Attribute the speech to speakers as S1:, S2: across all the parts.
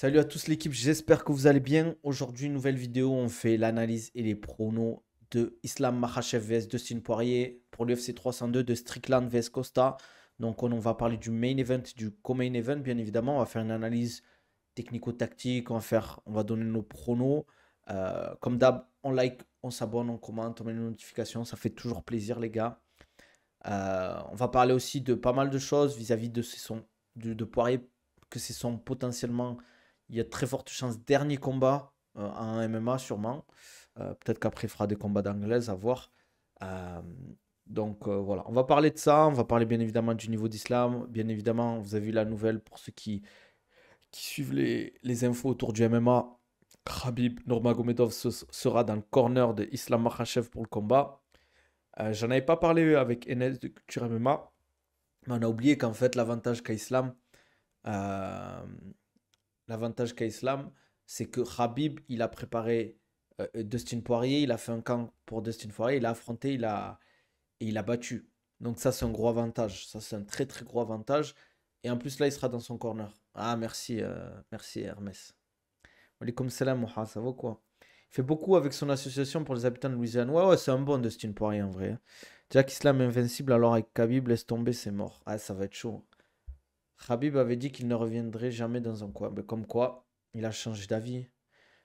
S1: Salut à tous l'équipe, j'espère que vous allez bien. Aujourd'hui, nouvelle vidéo, on fait l'analyse et les pronos de Islam Makhachev vs Dustin Poirier pour l'UFC 302 de Strickland vs Costa. Donc on va parler du main event, du co-main event bien évidemment. On va faire une analyse technico-tactique, on va donner nos pronos. Comme d'hab, on like, on s'abonne, on commente, on met les notifications, ça fait toujours plaisir les gars. On va parler aussi de pas mal de choses vis-à-vis de Poirier, que c'est son potentiellement, il y a très forte chance dernier combat en MMA sûrement. Peut-être qu'après il fera des combats d'anglaise à voir. Euh, voilà, on va parler de ça, on va parler bien évidemment du niveau d'Islam. Bien évidemment, vous avez vu la nouvelle pour ceux qui suivent les infos autour du MMA. Khabib Nurmagomedov sera dans le corner de Islam Makhachev pour le combat. J'en avais pas parlé avec Enes de Culture MMA, mais on a oublié qu'en fait, euh, l'avantage qu'a Islam, c'est que Khabib, il a préparé Dustin Poirier, il a fait un camp pour Dustin Poirier, il a affronté, et il a battu. Donc ça, c'est un gros avantage. Ça, c'est un très très gros avantage. Et en plus, là, il sera dans son corner. Ah, merci, merci Hermès. Alaikum salam, Moha, ça va quoi? Il fait beaucoup avec son association pour les habitants de Louisiane. Ouais, ouais, c'est un bon Dustin Poirier en vrai. Jack Islam est invincible, alors avec Khabib, laisse tomber, c'est mort. Ah, ça va être chaud. Khabib avait dit qu'il ne reviendrait jamais dans un coin. Mais comme quoi, il a changé d'avis.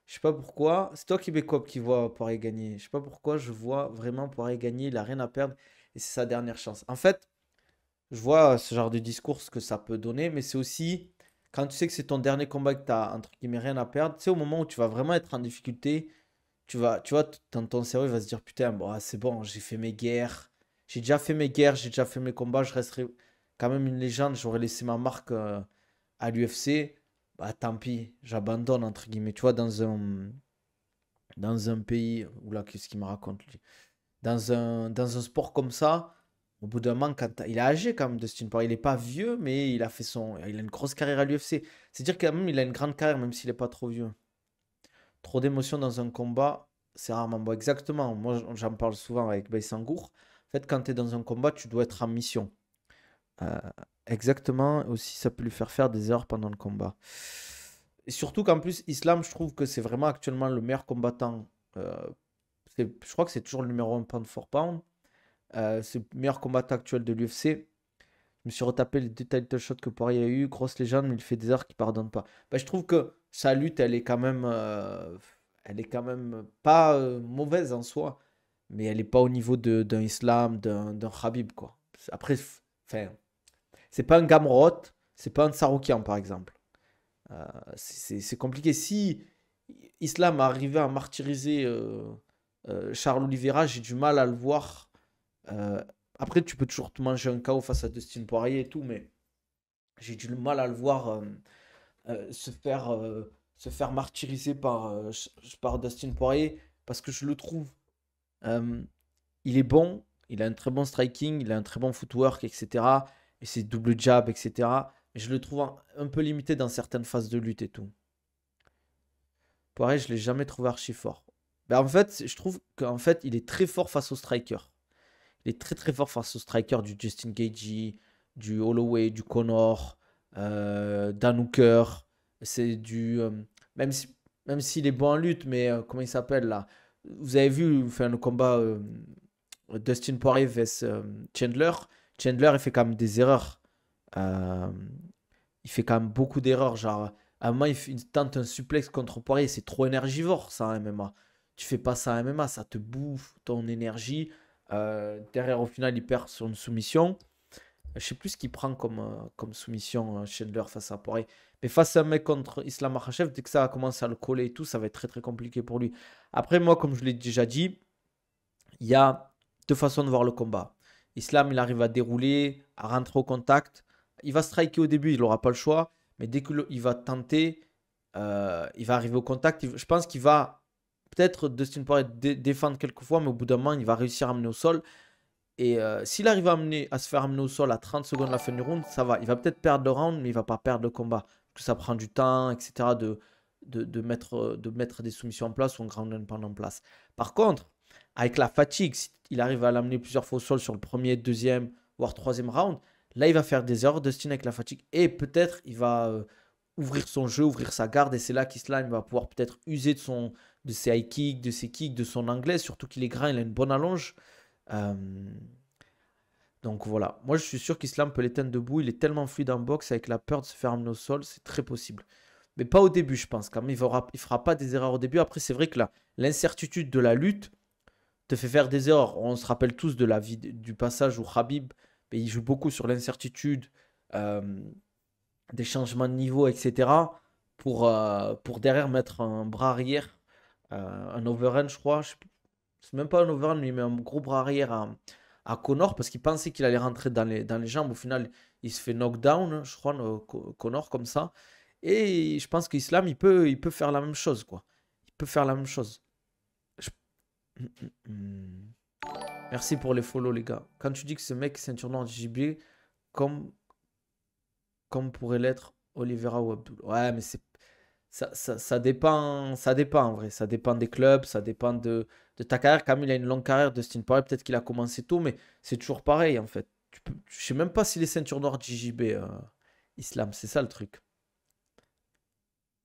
S1: Je sais pas pourquoi. C'est toi, Québécois, qui vois Poirier gagner. Je sais pas pourquoi je vois vraiment Poirier gagner. Il a rien à perdre et c'est sa dernière chance. En fait, je vois ce genre de discours, ce que ça peut donner, mais c'est aussi quand tu sais que c'est ton dernier combat, que tu as entre guillemets rien à perdre. Tu sais, au moment où tu vas vraiment être en difficulté, tu vois, ton cerveau il va se dire putain, bon, ah, c'est bon, j'ai fait mes guerres, j'ai déjà fait mes guerres, j'ai déjà fait mes combats, je resterai quand même une légende, j'aurais laissé ma marque à l'UFC. Bah tant pis, j'abandonne entre guillemets. Tu vois, dans un pays, oula, qu'est-ce qu'il me raconte lui? Dans un sport comme ça, au bout d'un moment, il a âgé quand même, Dustin Poirier. Il n'est pas vieux, mais il a une grosse carrière à l'UFC. C'est-à-dire quand même, il a une grande carrière, même s'il n'est pas trop vieux. Trop d'émotions dans un combat, c'est rarement bon. Exactement. Moi, j'en parle souvent avec Baïsangour. En fait, quand tu es dans un combat, tu dois être en mission. Euh, exactement. Aussi, ça peut lui faire faire des erreurs pendant le combat. Et surtout qu'en plus, Islam, je trouve que c'est vraiment actuellement le meilleur combattant. Euh, je crois que c'est toujours le numéro un pound for pound. C'est le meilleur combattant actuel de l'UFC. Je me suis retapé les deux title shots que Poirier a eu. Grosse légende, mais il fait des erreurs qui ne pardonne pas. Bah, je trouve que sa lutte, elle est quand même pas mauvaise en soi, mais elle n'est pas au niveau d'un Islam, d'un Khabib, quoi. Après, enfin, c'est pas un Gamrot, c'est pas un Saroukian, par exemple. C'est compliqué. Si Islam arrivait à martyriser Charles Oliveira, j'ai du mal à le voir. Euh, Après, tu peux toujours te manger un KO face à Dustin Poirier et tout, mais j'ai du mal à le voir se faire martyriser par Dustin Poirier parce que je le trouve. euh, il est bon, il a un très bon striking, il a un très bon footwork, etc. Et ses double jab, etc. Mais je le trouve un peu limité dans certaines phases de lutte et tout. Poirier, je ne l'ai jamais trouvé archi fort. Ben, en fait, je trouve qu'en fait, il est très fort face au striker. Il est très très fort face au striker du Justin Gaethje, du Holloway, du Connor, Dan Hooker. C'est du. Même si, même s'il est bon en lutte, mais comment il s'appelle là? Vous avez vu enfin, le combat Dustin Poirier vs Chandler. Chandler, il fait quand même des erreurs. Euh, il fait quand même beaucoup d'erreurs. Genre, à un moment, il tente un suplex contre Poirier. C'est trop énergivore, ça, en MMA. Tu fais pas ça en MMA, ça te bouffe ton énergie. Derrière, au final, il perd sur une soumission. Je sais plus ce qu'il prend comme soumission Chandler face à Poirier. Mais face à un mec contre Islam Makhachev, dès que ça va commencer à le coller et tout, ça va être très très compliqué pour lui. Après, moi, comme je l'ai déjà dit, il y a deux façons de voir le combat. Islam, il arrive à dérouler, à rentrer au contact. Il va striker au début, il n'aura pas le choix. Mais dès qu'il va tenter, il va arriver au contact. Je pense qu'il va peut-être Dustin Poirier défendre quelques fois, mais au bout d'un moment, il va réussir à amener au sol. Et s'il arrive à se faire amener au sol à 30 secondes de la fin du round, ça va. Il va peut-être perdre le round, mais il va pas perdre le combat. Parce que ça prend du temps, etc. De mettre des soumissions en place ou un ground and pound en place. Par contre, avec la fatigue, s'il arrive à l'amener plusieurs fois au sol sur le premier, deuxième, voire troisième round, là, il va faire des erreurs de style avec la fatigue. Et peut-être, il va ouvrir son jeu, ouvrir sa garde. Et c'est là qu'Islam va pouvoir peut-être user de ses high kicks, de ses kicks, de son anglais. Surtout qu'il est grand, il a une bonne allonge. Euh, donc voilà. Moi, je suis sûr qu'Islam peut l'éteindre debout. Il est tellement fluide en boxe avec la peur de se faire amener au sol. C'est très possible. Mais pas au début, je pense. Quand même, il fera pas des erreurs au début. Après, c'est vrai que l'incertitude de la lutte te fait faire des erreurs. On se rappelle tous de du passage où Khabib, ben, il joue beaucoup sur l'incertitude, euh, des changements de niveau, etc. Pour derrière mettre un bras arrière, un overhand, je crois. C'est même pas un overhand, mais il met un gros bras arrière à Connor parce qu'il pensait qu'il allait rentrer dans les jambes. Au final, il se fait knockdown, hein, je crois, Connor, comme ça. Et je pense qu'Islam, il peut faire la même chose, quoi. Il peut faire la même chose. Je- Merci pour les follow, les gars. Quand tu dis que ce mec est ceinture noire JB, comme, comme pourrait l'être Oliveira ou Abdul. Ouais, mais ça dépend en vrai. Ça dépend des clubs, ça dépend de ta carrière. Comme il a une longue carrière, Dustin Poirier, peut-être qu'il a commencé tôt, mais c'est toujours pareil en fait. Je sais même pas s'il est ceinture noire JJB, Islam. C'est ça le truc.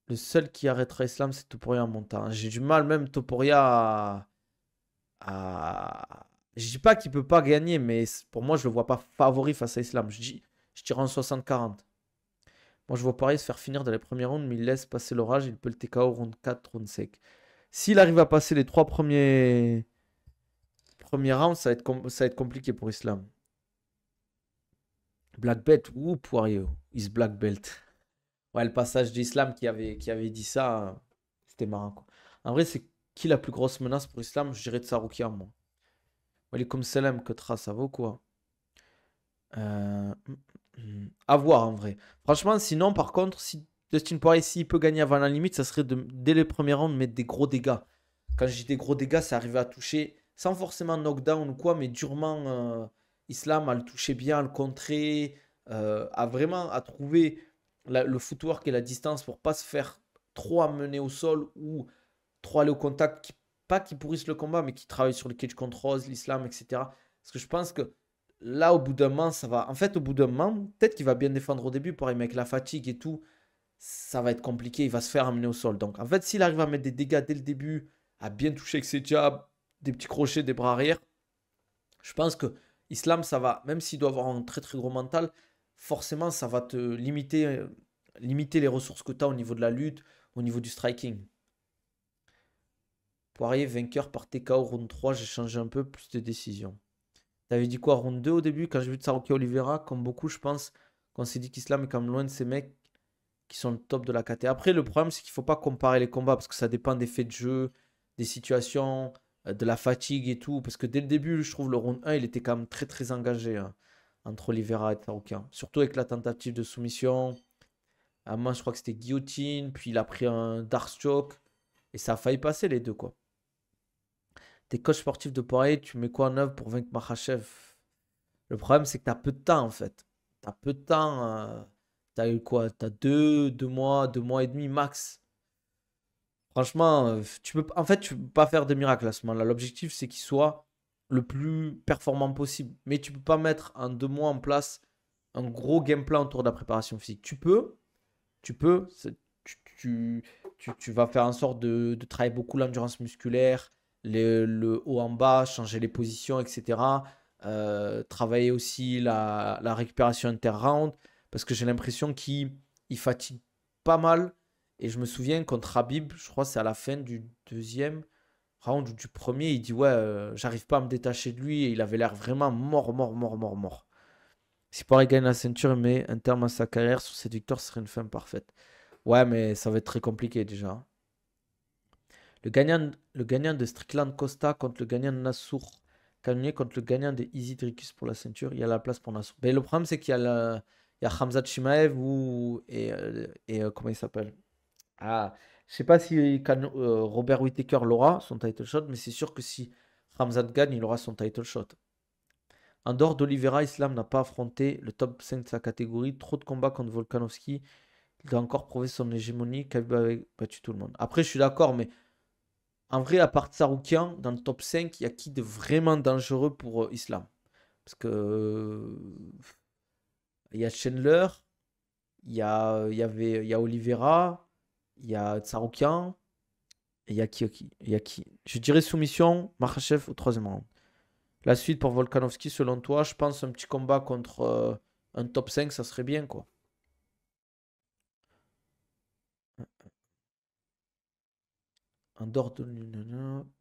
S1: Le seul qui arrêtera Islam, c'est Topuria en montant. J'ai du mal, même Topuria, je dis pas qu'il peut pas gagner, mais pour moi, je le vois pas favori face à Islam. Je dirais en 60-40. Moi, je vois pareil se faire finir dans les premiers rounds, mais il laisse passer l'orage. Il peut le TKO round 4, round 5. S'il arrive à passer les trois premiers rounds, ça va être compliqué pour Islam. Black belt, ouh, Poirier, is black belt. Ouais, le passage d'Islam qui avait dit ça, c'était marrant, quoi. En vrai, c'est qui la plus grosse menace pour Islam? Je dirais Tsaroukian, moi. Ouais, il est comme Selem que Tra, ça vaut quoi? À voir en vrai. Franchement, sinon, par contre, si Dustin Poirier, s'il peut gagner avant la limite, ça serait dès les premiers rounds, mettre des gros dégâts. Quand je dis des gros dégâts, c'est arriver à toucher, sans forcément knockdown ou quoi, mais durement, Islam, à le toucher bien, à le contrer, à vraiment à trouver le footwork et la distance pour pas se faire trop amener au sol ou trop aller au contact, pas qui pourrissent le combat, mais qui travaillent sur le cage control, l'Islam, etc. Parce que je pense que là, au bout d'un moment, ça va. En fait, au bout d'un moment, peut-être qu'il va bien défendre au début, pour mais avec la fatigue et tout, ça va être compliqué. Il va se faire amener au sol. Donc, en fait, s'il arrive à mettre des dégâts dès le début, à bien toucher avec ses jabs, des petits crochets, des bras arrière, je pense que Islam, ça va, même s'il doit avoir un très très gros mental, forcément, ça va te limiter les ressources que tu as au niveau de la lutte, au niveau du striking. Poirier, vainqueur par TKO round 3, j'ai changé un peu, plus de décision. T'avais dit quoi, round 2 au début, quand j'ai vu Tsarouki Oliveira, comme beaucoup, je pense qu'on s'est dit qu'Islam est quand même loin de ces mecs qui sont le top de la KT. Après, le problème, c'est qu'il ne faut pas comparer les combats parce que ça dépend des faits de jeu, des situations, de la fatigue et tout. Parce que dès le début, je trouve le round 1, il était quand même très très engagé, hein, entre Oliveira et Tsaroukian. Surtout avec la tentative de soumission. À moi, je crois que c'était guillotine, puis il a pris un dark choke et ça a failli passer les deux, quoi. T'es coach sportif de Poirier, tu mets quoi en œuvre pour vaincre Makhachev? Le problème, c'est que tu as peu de temps, en fait. Tu as peu de temps. Tu as eu quoi? Tu as deux mois et demi max. Franchement, en fait, tu peux pas faire de miracle à ce moment-là. L'objectif, c'est qu'il soit le plus performant possible. Mais tu peux pas mettre en 2 mois en place un gros game plan autour de la préparation physique. Tu peux. Tu vas faire en sorte de travailler beaucoup l'endurance musculaire, le haut en bas, changer les positions, etc. Travailler aussi la récupération inter-round, parce que j'ai l'impression qu'il fatigue pas mal. Et je me souviens contre Habib, je crois que c'est à la fin du deuxième round ou du premier, il dit ouais, j'arrive pas à me détacher de lui, et il avait l'air vraiment mort, mort, mort, mort, mort. Si Poirier gagne la ceinture, mais un terme à sa carrière sur cette victoire, ce serait une fin parfaite. Ouais, mais ça va être très compliqué déjà. Le gagnant de Strickland Costa contre le gagnant de Nassour Cannonier contre le gagnant de Easy Dricus pour la ceinture. Il y a la place pour Nassour. Mais le problème, c'est qu'il y a, il y a Khamzat Chimaev comment il s'appelle? Ah, je sais pas si Robert Whittaker l'aura, son title shot, mais c'est sûr que si Khamzat gagne, il aura son title shot. En dehors d'Oliveira, Islam n'a pas affronté le top 5 de sa catégorie. Trop de combats contre Volkanovski. Il doit encore prouver son hégémonie. Khabib avait battu tout le monde. Après, je suis d'accord, mais en vrai, à part Tsaroukian, dans le top 5, il y a qui de vraiment dangereux pour Islam? Parce que il y a Chandler, il y a Oliveira, il y a Tsaroukian, et il y a qui? Il y a qui? Je dirais soumission, Makhachev au troisième round. La suite pour Volkanovski, selon toi, je pense un petit combat contre un top 5, ça serait bien, quoi. En dehors de...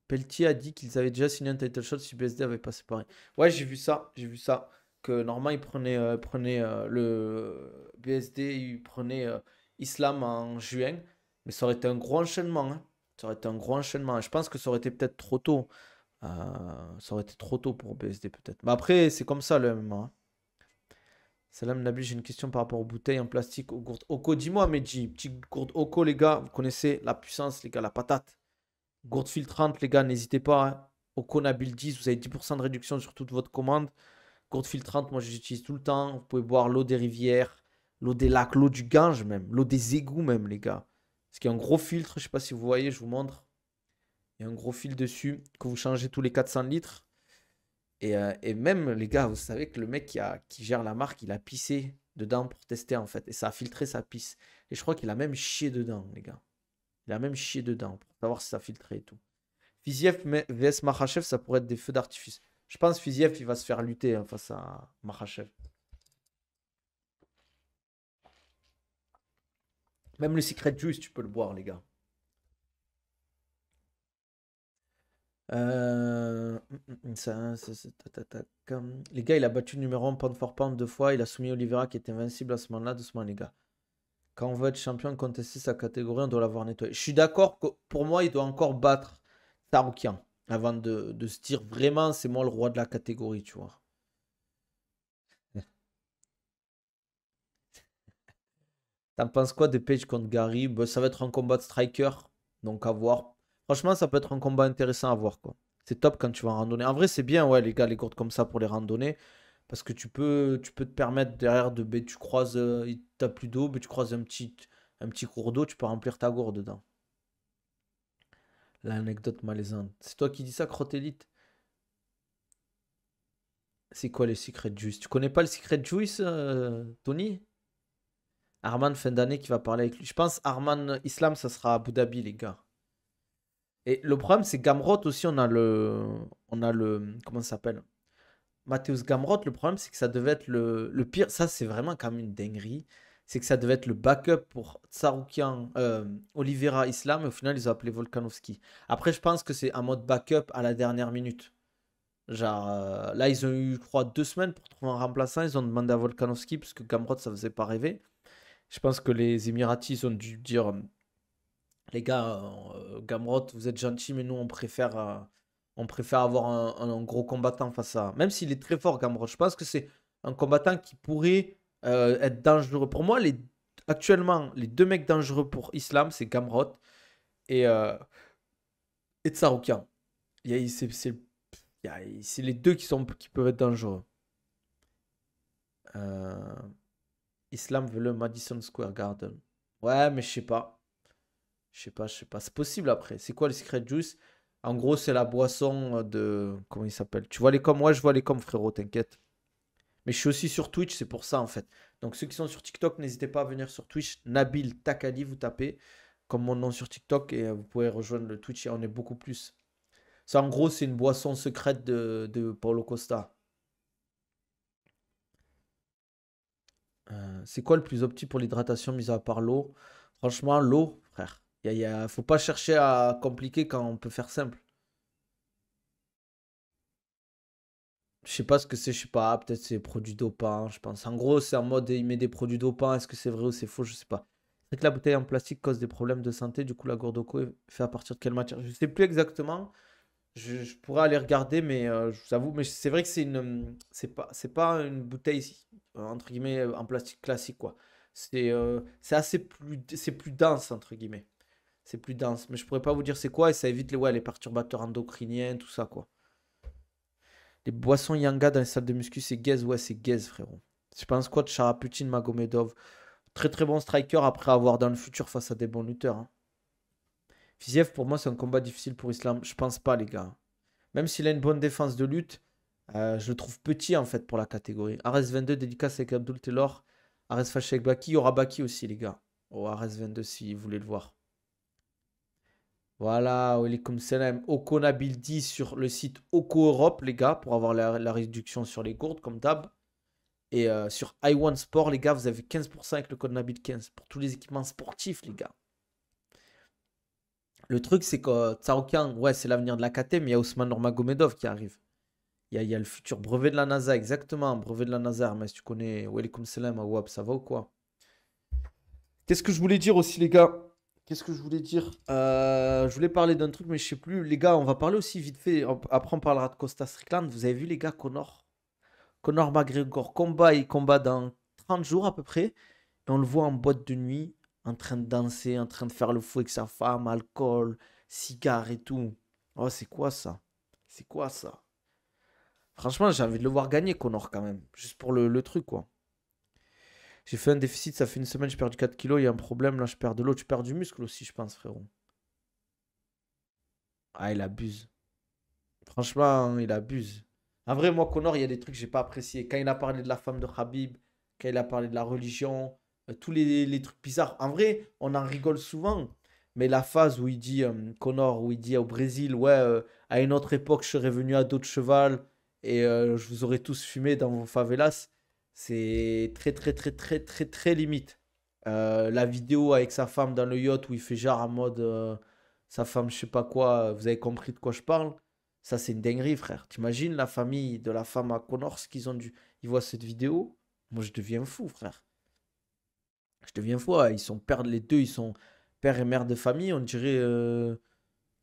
S1: Pelletier a dit qu'ils avaient déjà signé un title shot si BSD avait pas séparé. Ouais, j'ai vu ça, j'ai vu ça. Que normalement, il prenait le BSD, il prenait Islam en juin. Mais ça aurait été un gros enchaînement, hein. Ça aurait été un gros enchaînement. Je pense que ça aurait été peut-être trop tôt. Ça aurait été trop tôt pour BSD, peut-être. Mais après, c'est comme ça le MMA, hein. Salam Nabil, j'ai une question par rapport aux bouteilles en plastique, aux gourdes Oko. Dis-moi, Medji, petite gourde Oko, les gars. Vous connaissez la puissance, les gars, la patate. Gourde filtrante, les gars, n'hésitez pas, hein. Oko Nabil 10, vous avez 10% de réduction sur toute votre commande. Gourde filtrante, moi j'utilise tout le temps. Vous pouvez boire l'eau des rivières, l'eau des lacs, l'eau du Gange même, l'eau des égouts même, les gars. Parce qu'il y a un gros filtre, je sais pas si vous voyez, je vous montre. Il y a un gros fil dessus que vous changez tous les 400 litres. Et même, les gars, vous savez que le mec qui gère la marque, il a pissé dedans pour tester en fait. Et ça a filtré sa pisse. Et je crois qu'il a même chié dedans, les gars. Il a même chié dedans pour savoir si ça filtrait et tout. Fiziev vs Makhachev, ça pourrait être des feux d'artifice. Je pense que Fiziev, il va se faire lutter hein, face à Makhachev. Même le Secret Juice, tu peux le boire, les gars. Les gars, il a battu le numéro 1 pound for pound 2 fois. Il a soumis Oliveira qui était invincible à ce moment-là. Doucement, les gars. Quand on veut être champion et contester sa catégorie, on doit l'avoir nettoyé. Je suis d'accord que pour moi, il doit encore battre Taroukian avant de se dire vraiment, c'est moi le roi de la catégorie, tu vois. T'en penses quoi de Page contre Gary? Bah, ça va être un combat de striker, donc à voir. Franchement, ça peut être un combat intéressant à voir, quoi. C'est top quand tu vas en randonnée. En vrai, c'est bien, ouais, les gars, les gourdes comme ça pour les randonnées. Parce que tu peux te permettre derrière de. Ben, tu croises. T'as plus d'eau, ben, tu croises un petit cours d'eau, tu peux remplir ta gourde dedans. L'anecdote malaisante. C'est toi qui dis ça, Crotélite? C'est quoi les Secret Juice? Tu connais pas le Secret Juice, Tony? Arman, fin d'année, qui va parler avec lui. Je pense Arman Islam, ça sera à Abu Dhabi, les gars. Et le problème, c'est Gamrot aussi, on a le. Comment ça s'appelle? Mathéus Gamrot, le problème, c'est que ça devait être le pire. Ça, c'est vraiment quand même une dinguerie. C'est que ça devait être le backup pour Tsaroukian, Oliveira Islam. Et au final, ils ont appelé Volkanovski. Après, je pense que c'est un mode backup à la dernière minute. Genre, là, ils ont eu, je crois, 2 semaines pour trouver un remplaçant. Ils ont demandé à Volkanovski, parce que Gamrot, ça faisait pas rêver. Je pense que les Émiratis ils ont dû dire les gars, Gamrot, vous êtes gentils, mais nous, on préfère avoir un gros combattant face à. Même s'il est très fort, Gamrot, je pense que c'est un combattant qui pourrait être dangereux. Pour moi, actuellement, les deux mecs dangereux pour Islam, c'est Gamrot et, euh, et Tsaroukian. C'est les deux qui peuvent être dangereux. Euh, Islam veut le Madison Square Garden. Ouais, mais je sais pas. Je sais pas, je sais pas. C'est possible après. C'est quoi le Secret Juice? En gros, c'est la boisson de. Comment il s'appelle? Tu vois les coms? Ouais, je vois les coms, frérot, t'inquiète. Mais je suis aussi sur Twitch, c'est pour ça en fait. Donc ceux qui sont sur TikTok, n'hésitez pas à venir sur Twitch. Nabil Takali, vous tapez comme mon nom sur TikTok et vous pouvez rejoindre le Twitch et on est beaucoup plus. Ça, en gros, c'est une boisson secrète de Paulo Costa. C'est quoi le plus opti pour l'hydratation, mis à part l'eau? Franchement, l'eau, frère. Faut pas chercher à compliquer quand on peut faire simple. Je sais pas ce que c'est, je sais pas. Peut-être c'est produits dopants, je pense. En gros, c'est en mode il met des produits dopants. Est-ce que c'est vrai ou c'est faux? Je sais pas. C'est vrai que la bouteille en plastique cause des problèmes de santé. Du coup, la gourde Gourdoco est fait à partir de quelle matière? Je sais plus exactement. Je pourrais aller regarder, mais je vous avoue. Mais c'est vrai que c'est pas une bouteille entre guillemets en plastique classique quoi. C'est c'est plus dense entre guillemets. C'est plus dense. Mais je pourrais pas vous dire c'est quoi et ça évite les perturbateurs endocriniens, tout ça quoi. Les boissons Yanga dans les salles de muscu, c'est gaze. Ouais, c'est gaze, frérot. Je pense quoi de Sharaputine, Magomedov? Très très bon striker après avoir dans le futur face à des bons lutteurs, hein. Fiziev, pour moi, c'est un combat difficile pour Islam. Je pense pas, les gars. Même s'il a une bonne défense de lutte, je le trouve petit en fait pour la catégorie. Ares 22, dédicace avec Abdul Taylor. Ares fâché avec Baki. Il y aura Baki aussi, les gars. Au Ares 22, si vous voulez le voir. Voilà, Welcome Salam. Oko Nabil 10 sur le site Oko Europe, les gars, pour avoir la réduction sur les gourdes, comme d'hab. Et sur iOne Sport, les gars, vous avez 15% avec le code Nabil15 pour tous les équipements sportifs, les gars. Le truc, c'est que Tsaroukian, ouais, c'est l'avenir de la KT, mais il y a Ousmane Nurmagomedov qui arrive. Il y a le futur brevet de la NASA, exactement. Brevet de la NASA, mais si tu connais Welcome Salam, Awab, ça va ou quoi? Qu'est-ce que je voulais dire aussi, les gars? Qu'est-ce que je voulais dire? Je voulais parler d'un truc, mais je sais plus. Les gars, on va parler aussi vite fait. Après, on parlera de Costa Strickland. Vous avez vu, les gars, Conor McGregor combat, il combat dans 30 jours à peu près. Et on le voit en boîte de nuit, en train de danser, en train de faire le fou avec sa femme, alcool, cigare et tout. Oh, c'est quoi ça? C'est quoi ça? Franchement, j'ai envie de le voir gagner, Conor, quand même. Juste pour le truc, quoi. J'ai fait un déficit, ça fait une semaine, j'ai perdu 4 kilos. Il y a un problème, là, je perds de l'eau. Tu perds du muscle aussi, je pense, frérot. Ah, il abuse. Franchement, il abuse. En vrai, moi, Conor, il y a des trucs que j'ai pas appréciés. Quand il a parlé de la femme de Khabib, quand il a parlé de la religion, tous les trucs bizarres. En vrai, on en rigole souvent. Mais la phase où il dit, Conor, où il dit au Brésil, ouais, à une autre époque, je serais venu à dos de cheval et je vous aurais tous fumé dans vos favelas, c'est très, très, très, très, très, très limite. La vidéo avec sa femme dans le yacht où il fait genre en mode sa femme, je sais pas quoi, vous avez compris de quoi je parle. Ça, c'est une dinguerie, frère. T'imagines la famille de la femme à Connors ce qu'ils ont dû. Ils voient cette vidéo. Moi, je deviens fou, frère. Je deviens fou. Ouais. Ils sont pères, les deux, ils sont père et mère de famille. On dirait.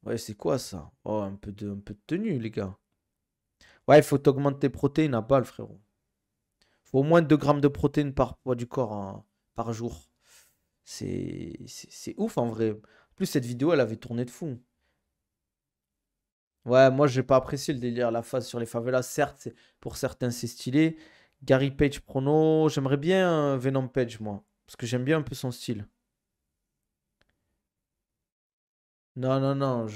S1: Ouais, c'est quoi ça? Oh, un peu de tenue, les gars. Ouais, il faut augmenter tes protéines à balle, frérot. Faut au moins 2 grammes de protéines par poids du corps par jour. C'est ouf en vrai. En plus, cette vidéo, elle avait tourné de fou. Ouais, moi, j'ai pas apprécié le délire, la phase sur les favelas. Certes, pour certains, c'est stylé. Gary Page prono, j'aimerais bien Venom Page, moi. Parce que j'aime bien un peu son style. Non, non, non,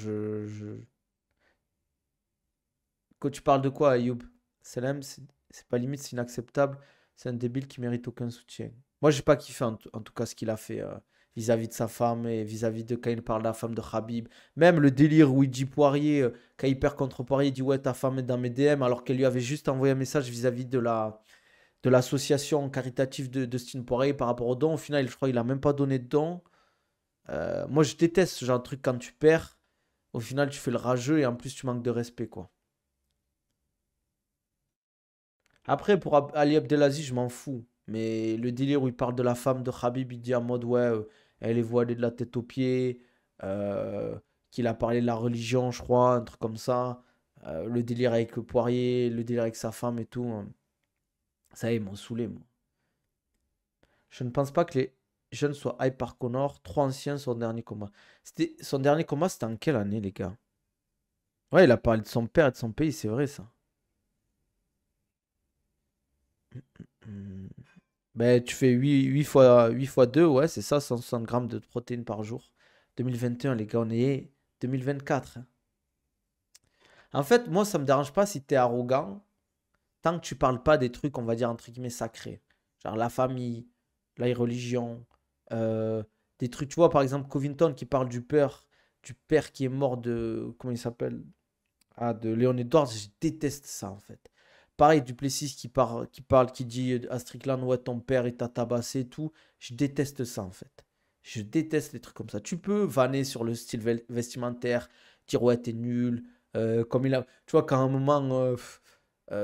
S1: Quand tu parles de quoi, Ayoub? Salem, c'est pas limite, c'est inacceptable. C'est un débile qui mérite aucun soutien. Moi, j'ai pas kiffé en tout cas ce qu'il a fait vis-à-vis de sa femme et vis-à-vis de quand il parle de la femme de Khabib. Même le délire où il dit Poirier, quand il perd contre Poirier, il dit ouais, ta femme est dans mes DM, alors qu'elle lui avait juste envoyé un message vis-à-vis de l'association caritative de Dustin Poirier par rapport aux dons. Au final, je crois qu'il a même pas donné de dons. Moi, je déteste ce genre de truc quand tu perds. Au final, tu fais le rageux et en plus, tu manques de respect, quoi. Après, pour Ali Abdelaziz, je m'en fous. Mais le délire où il parle de la femme de Khabib, il dit en mode ouais, elle est voilée de la tête aux pieds, euh, qu'il a parlé de la religion, je crois, un truc comme ça. Le délire avec Poirier, le délire avec sa femme et tout. Ça y est, ils m'ont saoulé, moi. Je ne pense pas que les jeunes soient hype par Connor. Trop ancien, son dernier combat. Son dernier combat, c'était en quelle année, les gars? Ouais, il a parlé de son père et de son pays, c'est vrai, ça. Hmm. Ben, tu fais 8 fois 2, ouais, c'est ça, 160 grammes de protéines par jour. 2021, les gars, on est 2024, hein. En fait, moi, ça me dérange pas si t'es arrogant, tant que tu parles pas des trucs, on va dire, entre guillemets, sacrés. Genre la famille, la religion, euh, des trucs, tu vois, par exemple, Covington qui parle du père qui est mort de, comment il s'appelle? Ah, de Léon Edwards, je déteste ça, en fait. Pareil, Duplessis qui dit à Strickland, ouais, ton père, il t'a tabassé et tout. Je déteste ça, en fait. Je déteste les trucs comme ça. Tu peux vanner sur le style vestimentaire, dire, ouais, t'es nul. Comme il a. Tu vois, qu'à un moment,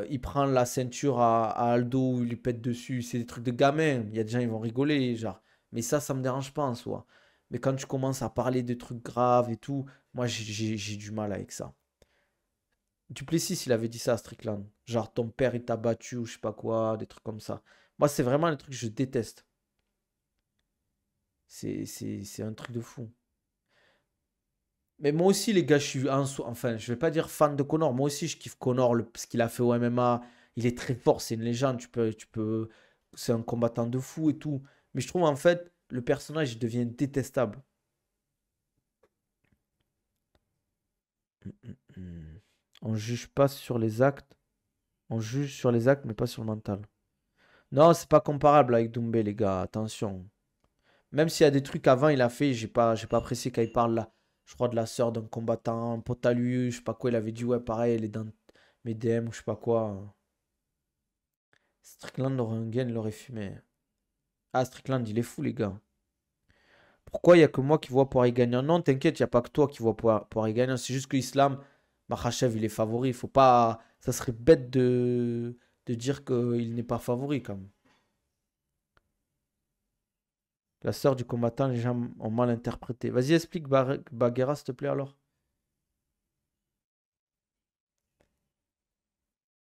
S1: il prend la ceinture à Aldo, il lui pète dessus. C'est des trucs de gamin. Il y a des gens, ils vont rigoler, genre. Mais ça me dérange pas en soi. Mais quand tu commences à parler de trucs graves et tout, moi, j'ai du mal avec ça. Duplessis, il avait dit ça à Strickland. Genre, ton père, il t'a battu ou je sais pas quoi, des trucs comme ça. Moi, c'est vraiment les trucs que je déteste. C'est un truc de fou. Mais moi aussi, les gars, je suis enfin, je vais pas dire fan de Conor. Moi aussi, je kiffe Conor, ce qu'il a fait au MMA. Il est très fort, c'est une légende. C'est un combattant de fou et tout. Mais je trouve, en fait, le personnage, il devient détestable. Hmm. On juge pas sur les actes. On juge sur les actes, mais pas sur le mental. Non, c'est pas comparable avec Doumbé, les gars. Attention. Même s'il y a des trucs avant, il a fait, j'ai pas apprécié quand il parle là. Je crois de la sœur d'un combattant, un pote à lui, je sais pas quoi, il avait dit, ouais, pareil, elle est dans mes DM ou je sais pas quoi. Strickland aurait un gain, il l'aurait fumé. Ah, Strickland, il est fou, les gars. Pourquoi il y a que moi qui vois Poirier gagnant? Non, t'inquiète, il n'y a pas que toi qui vois Poirier gagnant. C'est juste que Islam, Makhachev, il est favori. Faut pas. Ça serait bête de dire qu'il n'est pas favori, quand même. La sœur du combattant, les gens ont mal interprété. Vas-y, explique Baguera, s'il te plaît, alors.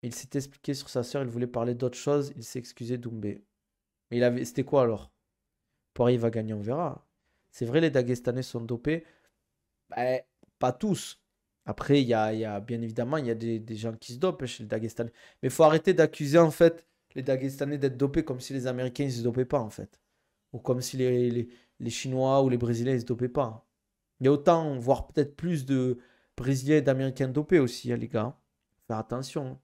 S1: Il s'est expliqué sur sa sœur, il voulait parler d'autre chose, il s'est excusé Doumbé. Mais c'était quoi alors? Poirier va gagner, on verra. C'est vrai, les Dagestanais sont dopés. Ben, pas tous. Après, bien évidemment, il y a des gens qui se dopent chez les Dagestanais. Mais il faut arrêter d'accuser en fait les Dagestanais d'être dopés comme si les Américains ne se dopaient pas en fait. Ou comme si les Chinois ou les Brésiliens ne se dopaient pas. Il y a autant, voire peut-être plus de Brésiliens et d'Américains dopés aussi, hein, les gars. Faut faire attention, hein.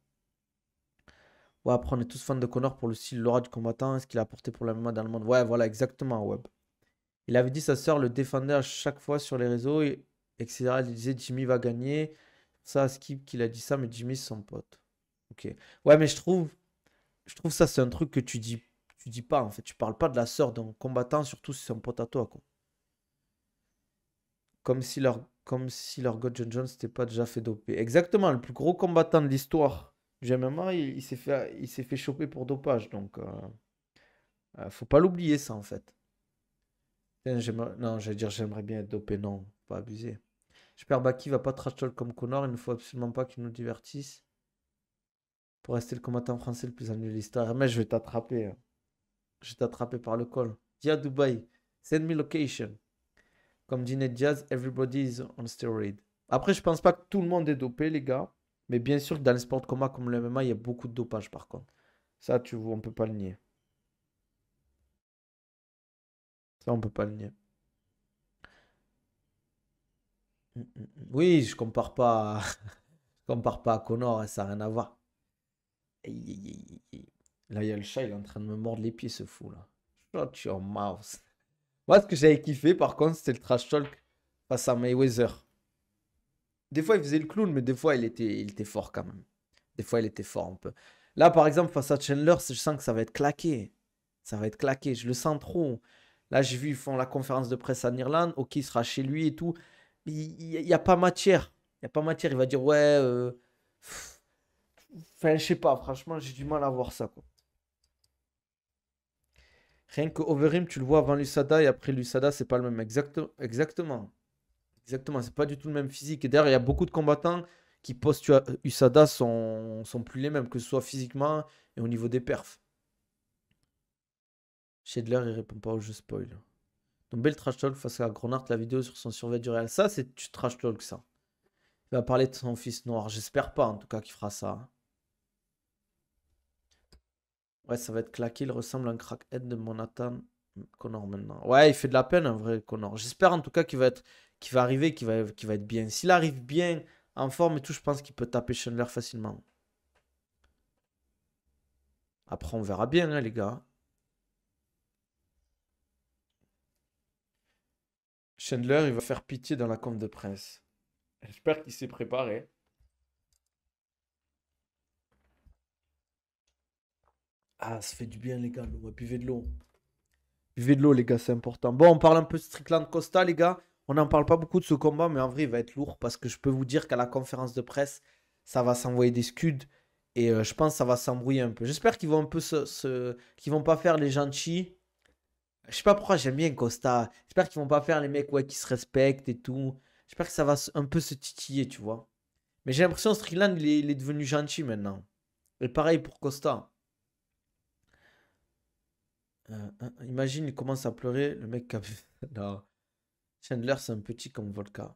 S1: Ouais, après, on est tous fans de Connor pour le style, l'aura du combattant, ce qu'il a apporté pour la MMA dans le monde. Ouais, voilà, exactement, Web. Il avait dit sa sœur le défendait à chaque fois sur les réseaux, etc. Il disait Jimmy va gagner. Ça, Skip qu'il a dit ça, mais Jimmy c'est son pote. Ok. Ouais, mais je trouve ça c'est un truc que tu dis pas en fait. Tu parles pas de la sœur d'un combattant, surtout si c'est un pote à toi, quoi. Comme si leur God John Jones n'était pas déjà fait doper. Exactement, le plus gros combattant de l'histoire du MMA, il s'est fait choper pour dopage. Donc, faut pas l'oublier, ça, en fait. Putain, non, j'allais dire j'aimerais bien être dopé. Non, faut pas abuser. J'espère Baki va pas trash talk comme Connor. Il ne faut absolument pas qu'il nous divertisse pour rester le combattant français le plus annulé de l'histoire. Mais je vais t'attraper, hein. Je vais t'attraper par le col. Dis à Dubaï, send me location. Comme dit Ned Diaz, everybody is on steroid. Après, je pense pas que tout le monde est dopé, les gars. Mais bien sûr que dans les sports de combat comme le MMA, il y a beaucoup de dopage par contre. Ça, on peut pas le nier. Ça, on peut pas le nier. Oui, je compare pas, je compare pas à Connor, hein, ça n'a rien à voir. Aïe, aïe, aïe, aïe. Là, il y a le chat, il est en train de me mordre les pieds, ce fou là. Shut your mouth. Moi, ce que j'avais kiffé, par contre, c'était le trash talk face à Mayweather. Des fois, il faisait le clown, mais des fois, il était fort quand même. Des fois, il était fort un peu. Là, par exemple, face à Chandler, je sens que ça va être claqué. Ça va être claqué, je le sens trop. Là, j'ai vu, ils font la conférence de presse en Irlande. Ok, il sera chez lui et tout. Mais il n'y a pas matière. Il n'y a pas matière. Il va dire, ouais. Enfin, je sais pas, franchement, j'ai du mal à voir ça, quoi. Rien que Overeem, tu le vois avant l'USADA et après l'USADA, c'est pas le même. Exactement. Exactement, c'est pas du tout le même physique. Et d'ailleurs, il y a beaucoup de combattants qui post USADA sont plus les mêmes, que ce soit physiquement et au niveau des perfs. Schedler, il répond pas au jeu spoil. Donc, bel trash talk face à Gronart, la vidéo sur son survêt du Real. Ça, c'est du trash talk, ça. Il va parler de son fils noir. J'espère pas, en tout cas, qu'il fera ça. Ouais, ça va être claqué. Il ressemble à un crackhead de Monatan Connor maintenant. Ouais, il fait de la peine, un vrai Connor. J'espère en tout cas qu'il va arriver, qu'il va être bien. S'il arrive bien, en forme et tout, je pense qu'il peut taper Chandler facilement. Après, on verra bien, hein, les gars. Chandler, il va faire pitié dans la conf de presse. J'espère qu'il s'est préparé. Ah, ça fait du bien, les gars. L'eau. Buvez de l'eau. Buvez de l'eau, les gars, c'est important. Bon, on parle un peu de Strickland Costa, les gars. On n'en parle pas beaucoup de ce combat, mais en vrai, il va être lourd parce que je peux vous dire qu'à la conférence de presse, ça va s'envoyer des scuds et je pense que ça va s'embrouiller un peu. J'espère qu'ils vont un peu qu'ils vont pas faire les gentils. Je sais pas pourquoi j'aime bien Costa. J'espère qu'ils vont pas faire les mecs ouais, qui se respectent et tout. J'espère que ça va un peu se titiller, tu vois. Mais j'ai l'impression que Strickland, il est devenu gentil maintenant. Et pareil pour Costa. Imagine, il commence à pleurer, le mec qui a... Non. Chandler, c'est un petit comme Volka.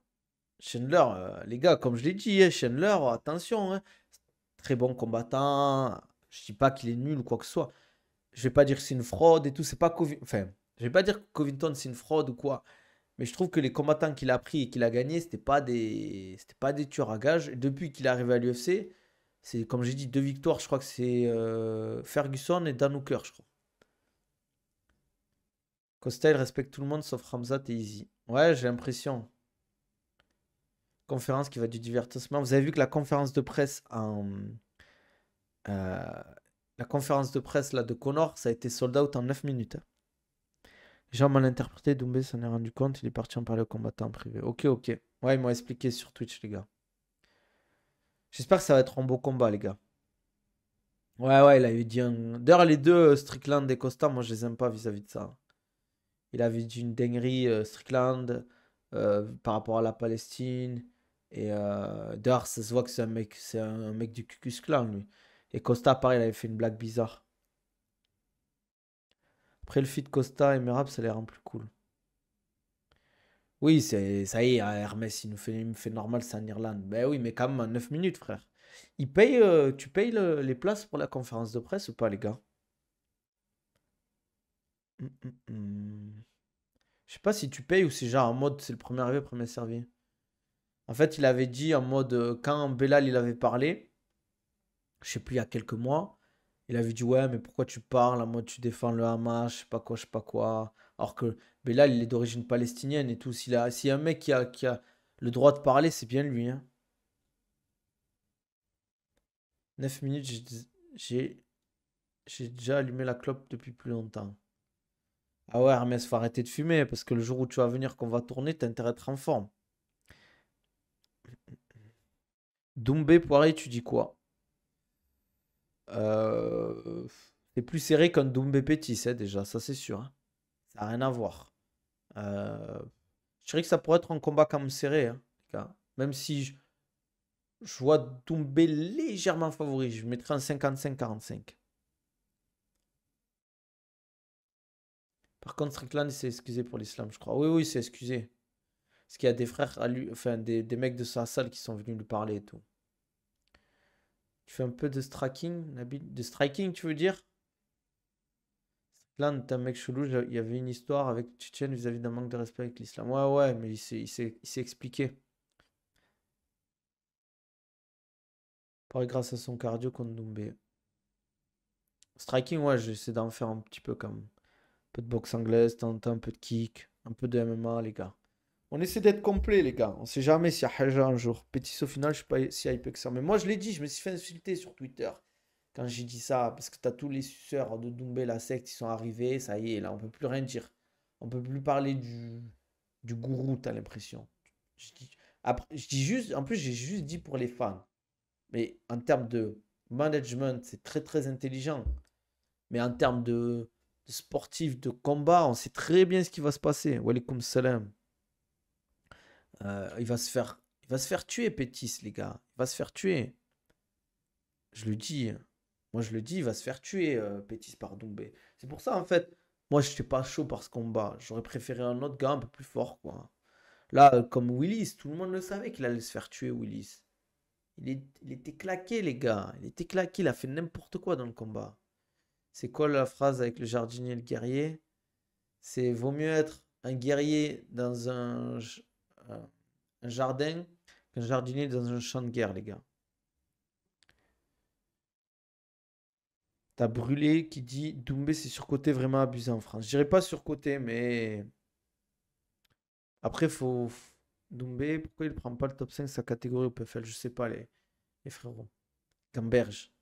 S1: Chandler, les gars, comme je l'ai dit, hein, Chandler, attention, hein, très bon combattant. Je dis pas qu'il est nul ou quoi que ce soit. Je vais pas dire que c'est une fraude et tout. C'est pas Enfin, je vais pas dire que Covington c'est une fraude ou quoi. Mais je trouve que les combattants qu'il a pris et qu'il a gagné, c'était pas des tueurs à gages. Et depuis qu'il est arrivé à l'UFC, C'est, comme j'ai dit, 2 victoires. Je crois que c'est Ferguson et Dan Hooker, je crois. Costa, il respecte tout le monde sauf Ramzat et Easy. Ouais, j'ai l'impression. Conférence qui va du divertissement. Vous avez vu que euh, la conférence de presse là, de Connor, ça a été sold out en 9 minutes. Les gens mal interprété, Doumbé s'en est rendu compte, il est parti en parler aux combattants en privé. Ok, ok. Ouais, ils m'ont expliqué sur Twitch, les gars. J'espère que ça va être un beau combat, les gars. Ouais, ouais, il avait dit un... D'ailleurs, les deux, Strickland et Costa, moi, je les aime pas vis-à-vis de ça. Il avait dit une dinguerie, Strickland, par rapport à la Palestine. Et d'ailleurs, ça se voit que c'est un mec du Ku Klux Klan, lui. Et Costa, pareil, il avait fait une blague bizarre. Après, le feat Costa et Merab, ça les rend plus cool. Oui, ça y est, hein, Hermès, il me fait normal, c'est en Irlande. Ben oui, mais quand même, en 9 minutes, frère. Tu payes les places pour la conférence de presse ou pas, les gars? Hum, hum, hum. Je sais pas si tu payes ou c'est genre en mode c'est le premier arrivé, premier servi. En fait, il avait dit en mode quand Belal il avait parlé, je sais plus, il y a quelques mois, il avait dit ouais, mais pourquoi tu parles en mode tu défends le Hamas, je sais pas quoi, je sais pas quoi. Alors que Belal il est d'origine palestinienne et tout. S'il y a un mec qui a le droit de parler, c'est bien lui, hein. 9 minutes, j'ai j'ai déjà allumé la clope depuis plus longtemps. Ah ouais, Hermès, faut arrêter de fumer parce que le jour où tu vas venir, qu'on va tourner, t'as intérêt à être en forme. Doumbé, Poirier, tu dis quoi? Euh, c'est plus serré qu'un Doumbé Pétis, hein, déjà, ça c'est sûr, hein. Ça n'a rien à voir. Euh, je dirais que ça pourrait être un combat quand même serré, hein, les gars. Même si je vois Doumbé légèrement favori, je mettrais un 55-45. Par contre, Strickland il s'est excusé pour l'islam, je crois. Oui, oui, il s'est excusé. Parce qu'il y a des frères à lui, enfin des mecs de sa salle qui sont venus lui parler et tout. Tu fais un peu de striking, Nabil? De striking, tu veux dire? Là, t'es un mec chelou, il y avait une histoire avec Tchétchène vis-à-vis d'un manque de respect avec l'islam. Ouais, ouais, mais il s'est expliqué. Pareil, grâce à son cardio contre Doumbé. Striking, ouais, j'essaie d'en faire un petit peu quand même. Un peu de boxe anglaise, un peu de kick, un peu de MMA, les gars. On essaie d'être complet, les gars. On sait jamais s'il y a Haja un jour. Pétis, au final, je suis pas si hype que ça. Mais moi, je l'ai dit, je me suis fait insulter sur Twitter quand j'ai dit ça. Parce que t'as tous les suceurs de Doumbé, la secte, qui sont arrivés. Ça y est, là, on peut plus rien dire. On peut plus parler du gourou, t'as l'impression. Je dis, après, je dis juste, en plus, j'ai juste dit pour les fans. Mais en termes de management, c'est très très intelligent. Mais en termes de sportif, de combat, on sait très bien ce qui va se passer. Walaikum salam. Il va se faire tuer, Pétis, les gars. Il va se faire tuer. Je le dis. Moi, je le dis, il va se faire tuer, Pétis par Doumbé. C'est pour ça, en fait, moi, je n'étais pas chaud par ce combat. J'aurais préféré un autre gars un peu plus fort, quoi. Là, comme Willis, tout le monde le savait qu'il allait se faire tuer, Willis. Il était claqué, les gars. Il était claqué, il a fait n'importe quoi dans le combat. C'est quoi la phrase avec le jardinier et le guerrier? C'est vaut mieux être un guerrier dans un jardin qu'un jardinier dans un champ de guerre, les gars. T'as Brûlé qui dit Doumbé c'est surcoté vraiment abusé en France. Je dirais pas surcoté, mais après Doumbé, pourquoi il prend pas le top 5 de sa catégorie au PFL? Je sais pas les frérots. Gamberge.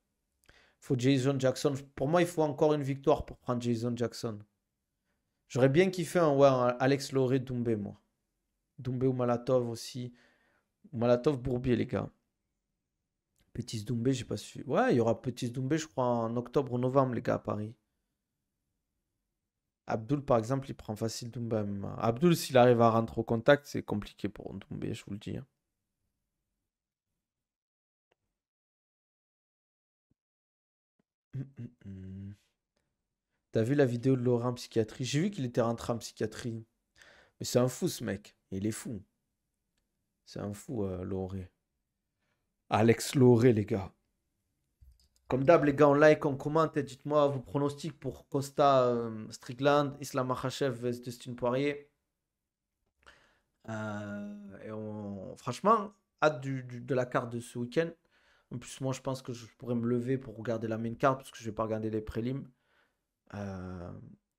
S1: Faut Jason Jackson. Pour moi, il faut encore une victoire pour prendre Jason Jackson. J'aurais bien kiffé un Alex Loré Doumbé, moi. Doumbé ou Malatov aussi. Malatov Bourbier, les gars. Petit Doumbé, j'ai pas su. Ouais, il y aura Petit Doumbé, je crois, en octobre ou novembre, les gars, à Paris. Abdul, par exemple, il prend facile Doumbé MMA. Abdul, s'il arrive à rentrer au contact, c'est compliqué pour Doumbé, je vous le dis, hein. T'as vu la vidéo de Laurent en psychiatrie? J'ai vu qu'il était rentré en psychiatrie. Mais c'est un fou, ce mec. Il est fou. C'est un fou, Lauré. Alex Lauré, les gars. Comme d'hab, les gars, on like, on commente et dites-moi vos pronostics pour Costa Strickland, Islam Makhachev vs Dustin Poirier. Franchement, hâte de la carte de ce week-end. En plus, moi, je pense que je pourrais me lever pour regarder la main card parce que je vais pas regarder les prélims. Euh,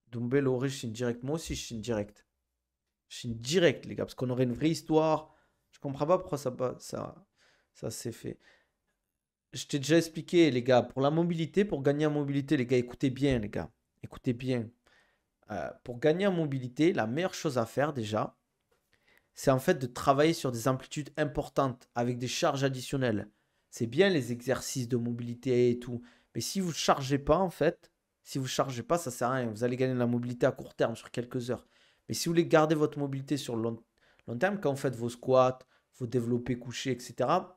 S1: Doumbé, Laurie, Chine direct. Moi aussi, Chine direct. Chine direct, les gars, parce qu'on aurait une vraie histoire. Je comprends pas pourquoi ça s'est fait. Je t'ai déjà expliqué, les gars, pour la mobilité, pour gagner en mobilité, les gars, écoutez bien, les gars. Écoutez bien. Pour gagner en mobilité, la meilleure chose à faire déjà, c'est en fait de travailler sur des amplitudes importantes avec des charges additionnelles. C'est bien les exercices de mobilité et tout. Mais si vous ne chargez pas, en fait, si vous ne chargez pas, ça ne sert à rien. Vous allez gagner de la mobilité à court terme sur quelques heures. Mais si vous voulez garder votre mobilité sur le long terme, quand vous faites vos squats, vos développés couchés, etc.,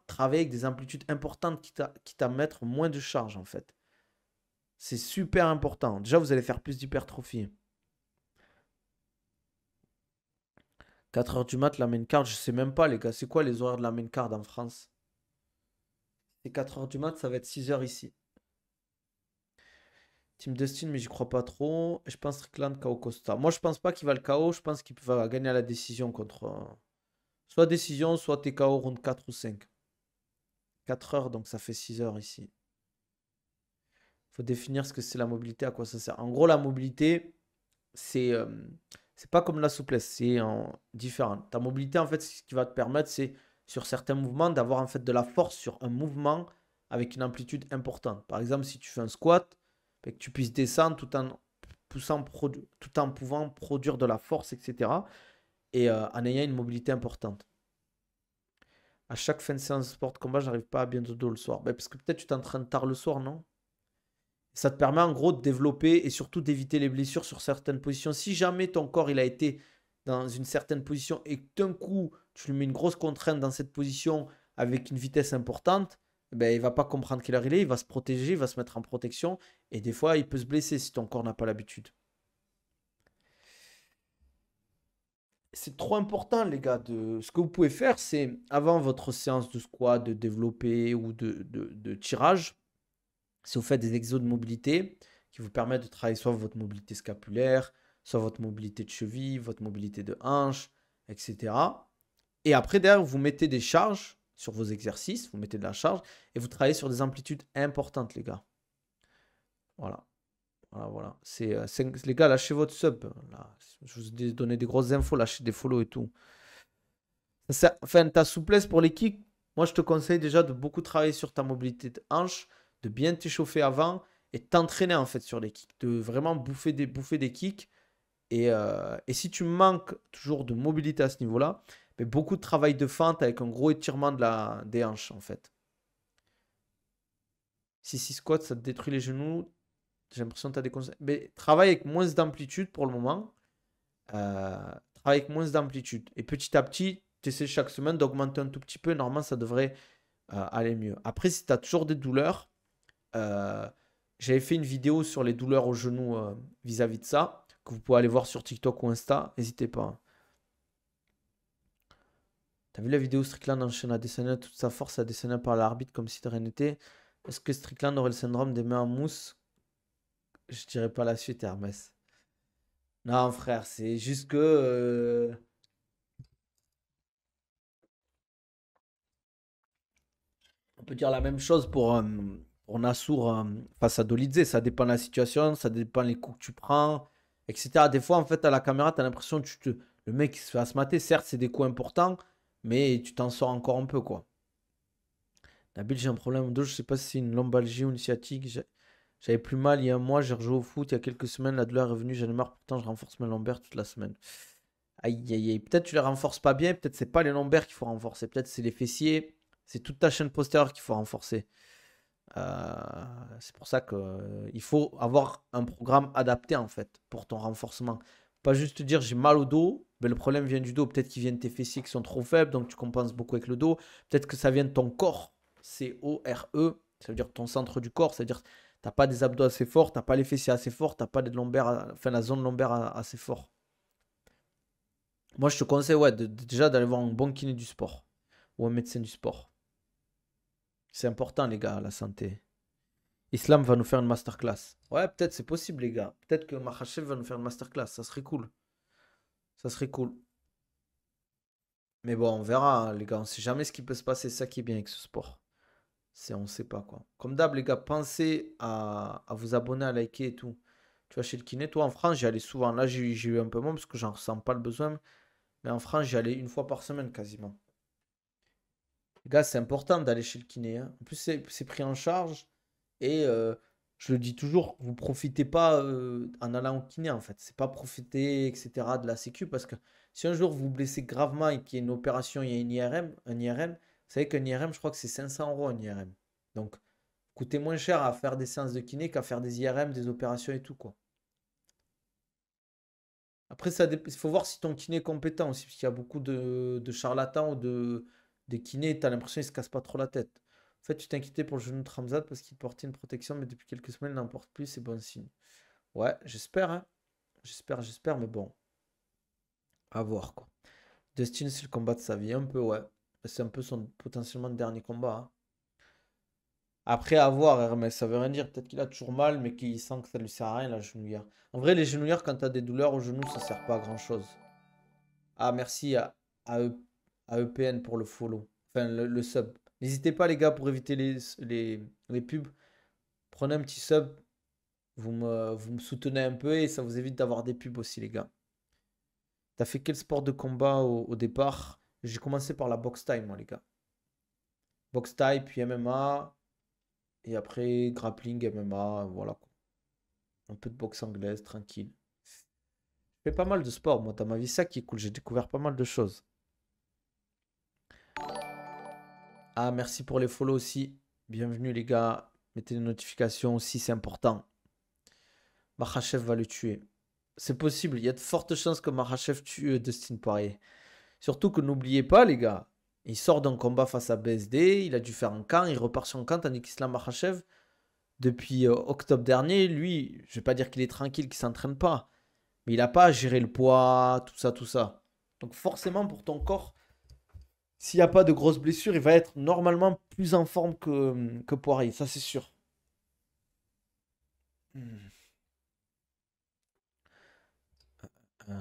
S1: travaillez avec des amplitudes importantes quitte à mettre moins de charge, en fait. C'est super important. Déjà, vous allez faire plus d'hypertrophie. 4 heures du mat, la main card, je sais même pas, les gars. C'est quoi les horaires de la main card en France? C'est 4 heures du mat, ça va être 6 heures ici. Team Dustin, mais j'y crois pas trop. Je pense Strickland KO Costa. Moi, je pense pas qu'il va le KO. Je pense qu'il va gagner à la décision contre. Soit décision, soit TKO round 4 ou 5. 4 heures, donc ça fait 6 heures ici. Faut définir ce que c'est la mobilité, à quoi ça sert. En gros, la mobilité, c'est pas comme la souplesse, c'est différent. Ta mobilité, en fait, ce qui va te permettre, c'est sur certains mouvements d'avoir en fait de la force sur un mouvement avec une amplitude importante. Par exemple, si tu fais un squat, que tu puisses descendre tout en pouvant produire de la force, etc. Et en ayant une mobilité importante. À chaque fin de séance de sport de combat, j'arrive pas à bien dodo le soir. Parce que peut-être tu t'entraînes tard le soir, non? Ça te permet en gros de développer et surtout d'éviter les blessures sur certaines positions. Si jamais ton corps il a été dans une certaine position et que d'un coup tu lui mets une grosse contrainte dans cette position avec une vitesse importante, ben, il va pas comprendre quelle heure il est, il va se protéger, il va se mettre en protection et des fois il peut se blesser si ton corps n'a pas l'habitude. C'est trop important les gars. Ce que vous pouvez faire, c'est avant votre séance de squat, de développé ou de tirage, si vous faites des exos de mobilité qui vous permettent de travailler soit votre mobilité scapulaire, soit votre mobilité de cheville, votre mobilité de hanche, etc. Et après, derrière, vous mettez des charges sur vos exercices, vous mettez de la charge et vous travaillez sur des amplitudes importantes, les gars. Voilà. Voilà, voilà. Les gars, lâchez votre sub. Là. Je vous ai donné des grosses infos, lâchez des follow et tout. Enfin, ta souplesse pour les kicks, moi je te conseille déjà de beaucoup travailler sur ta mobilité de hanche, de bien t'échauffer avant et t'entraîner en fait sur les kicks, de vraiment bouffer des kicks. Et si tu manques toujours de mobilité à ce niveau-là, mais beaucoup de travail de fente avec un gros étirement des hanches en fait. Si squat, ça te détruit les genoux, j'ai l'impression que tu as des conseils. Mais travaille avec moins d'amplitude pour le moment. Euh, Travaille avec moins d'amplitude. Et petit à petit, tu essaies chaque semaine d'augmenter un tout petit peu. Normalement, ça devrait aller mieux. Après, si tu as toujours des douleurs, euh, j'avais fait une vidéo sur les douleurs au genou vis-à-vis de ça, que vous pouvez aller voir sur TikTok ou Insta. N'hésitez pas. T'as vu la vidéo Strickland enchaîne à descendre toute sa force à descendre par l'arbitre comme si de rien n'était. Est-ce que Strickland aurait le syndrome des mains en mousse? Je dirais pas la suite, Hermès. Non, frère, c'est juste que on peut dire la même chose pour Nassour face à Dolidze. Ça dépend de la situation, ça dépend les coups que tu prends, etc. Des fois, en fait, à la caméra, tu as l'impression que le mec il se fait asmater. Certes, c'est des coups importants, mais tu t'en sors encore un peu, quoi. Nabil, j'ai un problème au dos. Je sais pas si c'est une lombalgie ou une sciatique. J'avais plus mal il y a un mois. J'ai rejoué au foot il y a quelques semaines. La douleur est revenue. J'en ai marre. Pourtant, je renforce mes lombaires toute la semaine. Aïe, aïe, aïe. Peut-être tu les renforces pas bien. Peut-être c'est pas les lombaires qu'il faut renforcer. Peut-être c'est les fessiers. C'est toute ta chaîne postérieure qu'il faut renforcer. C'est pour ça qu'il faut avoir un programme adapté en fait pour ton renforcement. Pas juste te dire j'ai mal au dos, mais le problème vient du dos. Peut-être qu'il vient de tes fessiers qui sont trop faibles, donc tu compenses beaucoup avec le dos. Peut-être que ça vient de ton corps, C-O-R-E, ça veut dire ton centre du corps, c'est-à-dire t'as pas des abdos assez forts, t'as pas les fessiers assez forts, t'as pas des lombaires, enfin la zone lombaire assez fort. Moi je te conseille ouais, déjà d'aller voir un bon kiné du sport ou un médecin du sport. C'est important les gars, la santé. Islam va nous faire une masterclass. Ouais, peut-être c'est possible, les gars. Peut-être que Makhachev va nous faire une masterclass. Ça serait cool. Ça serait cool. Mais bon, on verra, hein, les gars. On sait jamais ce qui peut se passer. C'est ça qui est bien avec ce sport. On sait pas quoi. Comme d'hab, les gars, pensez à vous abonner, à liker et tout. Tu vois, chez le kiné, toi en France, j'y allais souvent. Là, j'ai eu un peu moins parce que j'en ressens pas le besoin. Mais en France, j'y allais une fois par semaine quasiment. Les gars, c'est important d'aller chez le kiné, hein. En plus, c'est pris en charge. Et je le dis toujours, vous profitez pas en allant au kiné, en fait. C'est pas profiter, etc. de la sécu. Parce que si un jour vous vous blessez gravement et qu'il y a une opération, il y a une IRM, un IRM, vous savez qu'un IRM, je crois que c'est 500 euros un IRM. Donc, coûtait moins cher à faire des séances de kiné qu'à faire des IRM, des opérations et tout, quoi. Après, il faut voir si ton kiné est compétent aussi, parce qu'il y a beaucoup de charlatans ou des kinés, tu as l'impression qu'ils se cassent pas trop la tête. En fait, tu t'inquiétais pour le genou de Ramzat parce qu'il portait une protection, mais depuis quelques semaines, il n'en porte plus, c'est bon signe. Ouais, j'espère, hein. J'espère, mais bon, à voir, quoi. Dustin, c'est le combat de sa vie, un peu, ouais. C'est un peu son potentiellement dernier combat, hein. Après, à voir, Hermès, ça veut rien dire. Peut-être qu'il a toujours mal, mais qu'il sent que ça lui sert à rien, la genouillère. En vrai, les genouillères, quand tu as des douleurs au genou, ça sert pas à grand-chose. Ah, merci à, à EPN pour le follow. Enfin, le sub. N'hésitez pas, les gars, pour éviter les pubs. Prenez un petit sub. Vous me soutenez un peu et ça vous évite d'avoir des pubs aussi, les gars. T'as fait quel sport de combat au départ? J'ai commencé par la boxe taille, moi, les gars. Boxe taille, puis MMA. Et après, grappling, MMA. Voilà, quoi. Un peu de boxe anglaise, tranquille. Je fais pas mal de sport, moi, dans ma vie. Ça qui est cool. J'ai découvert pas mal de choses. Ah, merci pour les follow aussi. Bienvenue les gars. Mettez les notifications aussi, c'est important. Makhachev va le tuer. C'est possible, il y a de fortes chances que Makhachev tue Dustin Poirier. Surtout que n'oubliez pas les gars, il sort d'un combat face à BSD, il a dû faire un camp, il repart sur un camp, tandis qu'Islam Makhachev, depuis octobre dernier, lui, je vais pas dire qu'il est tranquille, qu'il s'entraîne pas, mais il a pas à gérer le poids, tout ça, tout ça. Donc forcément pour ton corps, s'il n'y a pas de grosses blessures, il va être normalement plus en forme que Poirier, ça c'est sûr. Il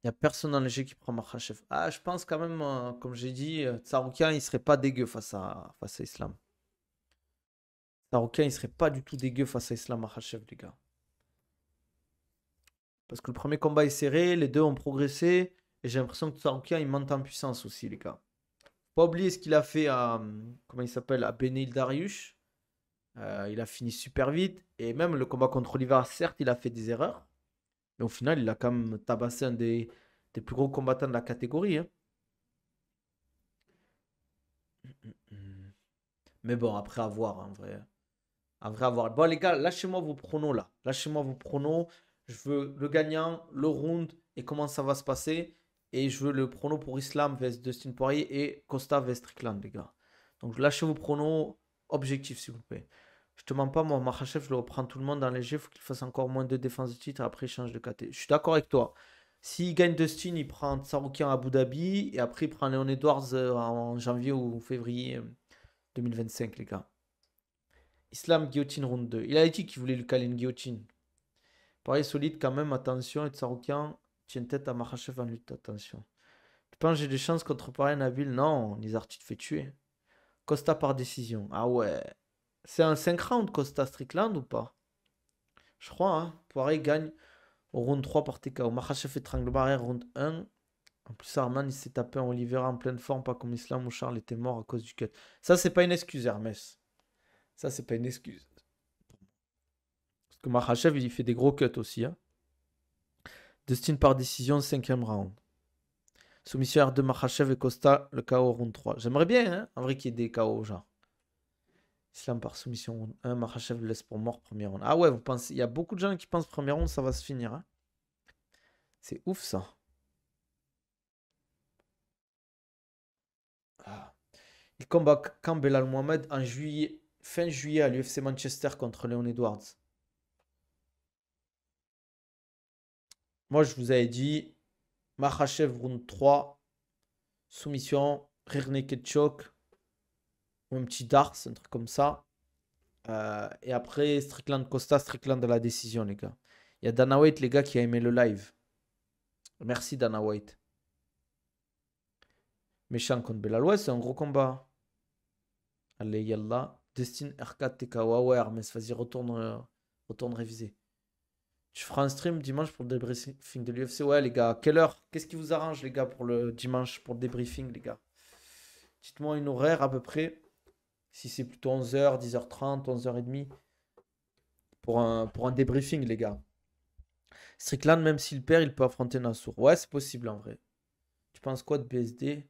S1: n'y a personne dans le jeu qui prend Makhachev. Ah, je pense quand même, comme j'ai dit, Tsarukyan, il serait pas dégueu face à Islam. Tsarukyan, il serait pas du tout dégueu face à Islam Makhachev, les gars. Parce que le premier combat est serré, les deux ont progressé, et j'ai l'impression que Tsarukyan, il monte en puissance aussi, les gars. Pas oublier ce qu'il a fait à, comment il s'appelle, à Beneil Dariush. Il a fini super vite. Et même le combat contre Oliver, certes, il a fait des erreurs. Mais au final, il a quand même tabassé un des plus gros combattants de la catégorie, hein. Mais bon, après avoir, en vrai. En vrai, avoir. Bon, les gars, lâchez-moi vos pronos là. Lâchez-moi vos pronos. Je veux le gagnant, le round et comment ça va se passer. Et je veux le prono pour Islam vs Dustin Poirier et Costa vs Strickland, les gars. Donc lâchez vos pronos objectifs, s'il vous plaît. Je te mens pas, moi, Makhachev, je le reprends tout le monde dans les jeux. Il faut qu'il fasse encore moins de défense de titre. Après, il change de KT. Je suis d'accord avec toi. S'il gagne Dustin, il prend Tsaroukian à Abu Dhabi. Et après, il prend Leon Edwards en janvier ou février 2025, les gars. Islam, guillotine round 2. Il a dit qu'il voulait lui caler une guillotine. Pareil, solide quand même, attention. Et Tsaroukian tient tête à Makhachev en lutte, attention. Tu penses que j'ai des chances contre Pareil Nabil? Non, Nizar, tu te fais tuer. Costa par décision. Ah ouais. C'est un 5 rounds Costa Strickland ou pas? Je crois, hein. Poirier gagne au round 3 par TKO. Makhachev étrangle barrière round 1. En plus, Arman, il s'est tapé en Oliveira en pleine forme, pas comme Islam où Charles était mort à cause du cut. Ça, c'est pas une excuse, Hermès. Ça, c'est pas une excuse. Parce que Makhachev, il fait des gros cuts aussi, hein. Dustin par décision, 5e round. Soumission R2 Makhachev et Costa, le KO round 3. J'aimerais bien, hein, en vrai, qu'il y ait des KO, genre. Islam par soumission round 1, Makhachev le laisse pour mort, premier round. Ah ouais, vous pensez, il y a beaucoup de gens qui pensent premier round, ça va se finir, hein. C'est ouf, ça. Ah. Il combat Campbell Al-Mohamed en juillet, fin juillet à l'UFC Manchester contre Leon Edwards. Moi, je vous avais dit Makhachev round 3, soumission, rear naked choke, ou un petit dart, un truc comme ça. Et après, Strickland Costa, Strickland de la décision, les gars. Il y a Dana White, les gars, qui a aimé le live. Merci, Dana White. Méchant contre Belal. Ouais, c'est un gros combat. Allez, yallah. Destin R4 TK. Ouais, Hermès, vas-y, retourne réviser. Tu feras un stream dimanche pour le débriefing de l'UFC. Ouais, les gars, quelle heure? Qu'est-ce qui vous arrange, les gars, pour le dimanche, pour le débriefing, les gars? Dites-moi une horaire à peu près. Si c'est plutôt 11h, 10h30, 11h30. Pour un débriefing, les gars. Strickland, même s'il perd, il peut affronter Nassour. Ouais, c'est possible en vrai. Tu penses quoi de BSD?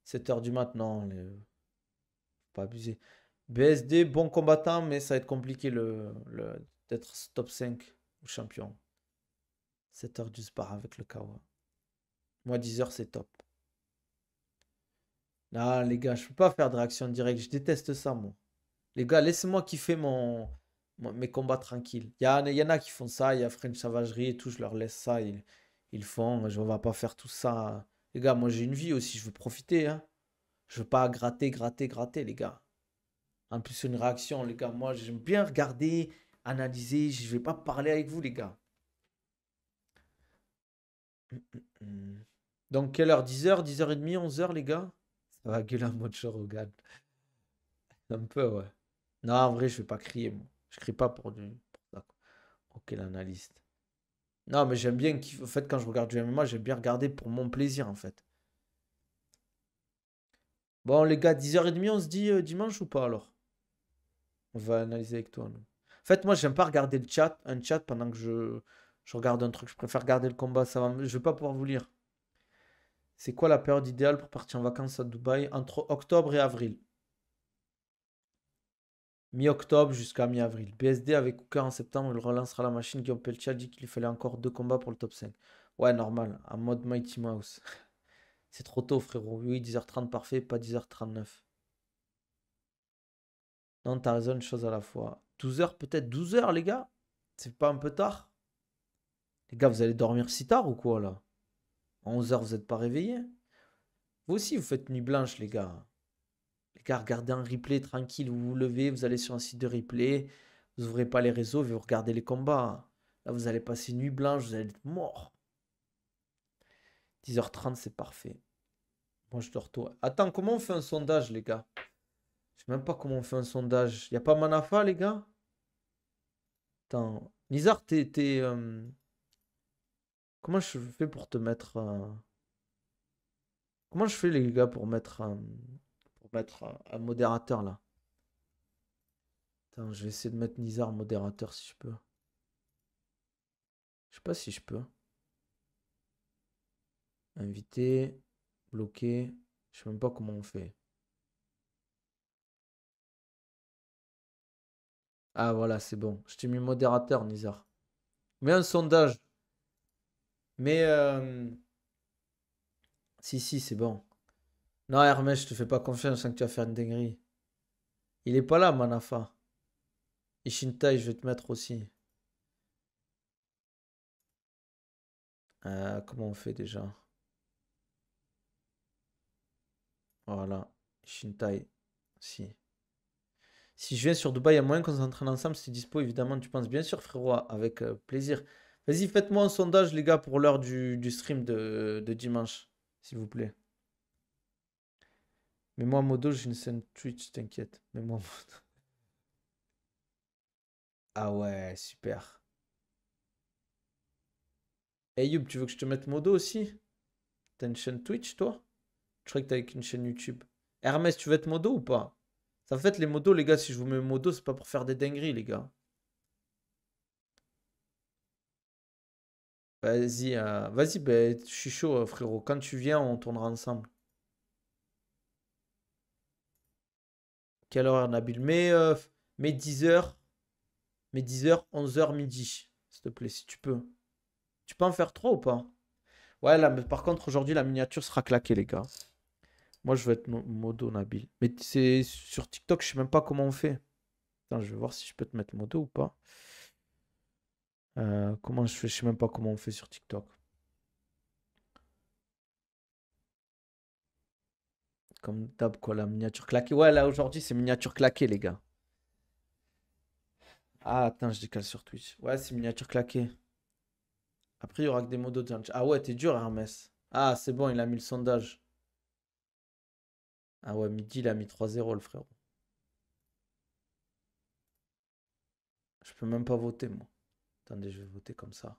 S1: 7h du mat, non, faut pas abuser. BSD, bon combattant, mais ça va être compliqué d'être top 5 ou champion. 7h du spar avec le KO. Moi, 10h, c'est top. Ah, les gars, je peux pas faire de réaction directe. Je déteste ça, moi. Les gars, laissez-moi kiffer mes combats tranquilles. Il y en a qui font ça. Il y a French Savagerie et tout. Je leur laisse ça. Ils font. On va pas faire tout ça. Les gars, moi, j'ai une vie aussi. Je veux profiter. Hein. Je veux pas gratter, gratter, gratter, les gars. En plus, c'est une réaction, les gars. Moi, j'aime bien regarder, analyser. Je vais pas parler avec vous, les gars. Donc, quelle heure? 10h, 10h30, 11h, les gars? Ça va gueuler en mode Rogan. Un peu, ouais. Non, en vrai, je vais pas crier, moi. Je crie pas pour ça, quoi. Ok, l'analyste. Non, mais j'aime bien, en fait, quand je regarde du MMA, j'aime bien regarder pour mon plaisir, en fait. Bon, les gars, 10h30, on se dit dimanche ou pas, alors? On va analyser avec toi, nous. En fait, moi, j'aime pas regarder un chat pendant que je regarde un truc. Je préfère regarder le combat, je vais pas pouvoir vous lire. C'est quoi la période idéale pour partir en vacances à Dubaï? Entre octobre et avril. Mi-octobre jusqu'à mi-avril. BSD avec Cooker en septembre, il relancera la machine. Guillaume Peltier a dit qu'il lui fallait encore 2 combats pour le top 5. Ouais, normal, en mode Mighty Mouse. C'est trop tôt, frérot. Oui, 10h30, parfait, pas 10h39. Non, t'as raison, une chose à la fois. 12h, peut-être 12h, les gars? C'est pas un peu tard? Les gars, vous allez dormir si tard ou quoi, là? À 11h, vous n'êtes pas réveillés? Vous aussi, vous faites nuit blanche, les gars. Les gars, regardez un replay tranquille. Vous vous levez, vous allez sur un site de replay. Vous ouvrez pas les réseaux, vous regardez les combats. Là, vous allez passer nuit blanche, vous allez être mort. 10h30, c'est parfait. Moi, je dors tôt. Attends, comment on fait un sondage, les gars? Je sais même pas comment on fait un sondage. Y a pas Manafa, les gars? Attends. Nizar, comment je fais pour te mettre... Comment je fais, les gars, pour mettre un modérateur, là? Attends, je vais essayer de mettre Nizar modérateur, si je peux. Je sais pas si je peux. Invité, bloqué. Je sais même pas comment on fait. Ah voilà, c'est bon. Je t'ai mis modérateur, Nizar. Mets un sondage. Mais si, c'est bon. Non, Hermès, je te fais pas confiance, je sens que tu vas faire une dinguerie. Il est pas là, Manafa. Ishintai, je vais te mettre aussi. Comment on fait déjà? Voilà. Ishintai. Si. Si je viens sur Dubaï, il y a moyen qu'on s'entraîne ensemble. Si tu es dispo, évidemment, tu penses bien sûr, frérot, avec plaisir. Vas-y, faites-moi un sondage, les gars, pour l'heure du stream de dimanche, s'il vous plaît. Mais moi, Modo, j'ai une scène Twitch, t'inquiète. Mais moi, Modo. Ah ouais, super. Hey Youb, tu veux que je te mette Modo aussi? T'as une chaîne Twitch, toi? Je croyais que t'avais qu'une chaîne YouTube. Hermès, tu veux être Modo ou pas? Ça fait les modos, les gars, si je vous mets Modo, c'est pas pour faire des dingueries, les gars. Vas-y, ben, je suis chaud, frérot. Quand tu viens, on tournera ensemble. Quelle heure, Nabil? Mais 10h, 11h, midi. S'il te plaît, si tu peux. Tu peux en faire 3 ou pas? Ouais, là, mais par contre, aujourd'hui, la miniature sera claquée, les gars. Moi, je veux être modo, Nabil. Mais c'est sur TikTok, je sais même pas comment on fait. Attends, je vais voir si je peux te mettre modo ou pas. Comment je fais? Je sais même pas comment on fait sur TikTok. Comme d'hab, quoi, la miniature claquée. Ouais, là, aujourd'hui, c'est miniature claquée, les gars. Ah, attends, je décale sur Twitch. Ouais, c'est miniature claquée. Après, il y aura que des modos de... Ah ouais, t'es dur, Hermès. Ah, c'est bon, il a mis le sondage. Ah ouais, midi, il a mis 3-0, le frérot. Je peux même pas voter, moi. Attendez, je vais voter comme ça.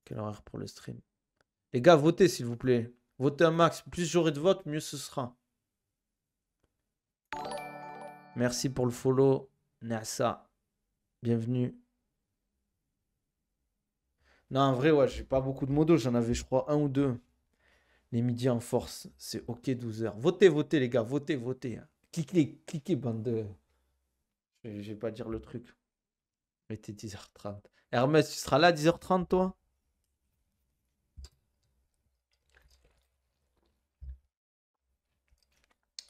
S1: Quel horaire pour le stream? Les gars, votez, s'il vous plaît. Votez un max. Plus j'aurai de votes, mieux ce sera. Merci pour le follow. Nasa. Bienvenue. Non, en vrai, ouais, j'ai pas beaucoup de modos. J'en avais, je crois, un ou deux. Les midis en force. C'est OK, 12 heures. Votez, votez, les gars. Votez, votez. Cliquez, cliquez, bande de... Je vais pas dire le truc. Mettez 10h30. Hermès, tu seras là à 10h30, toi?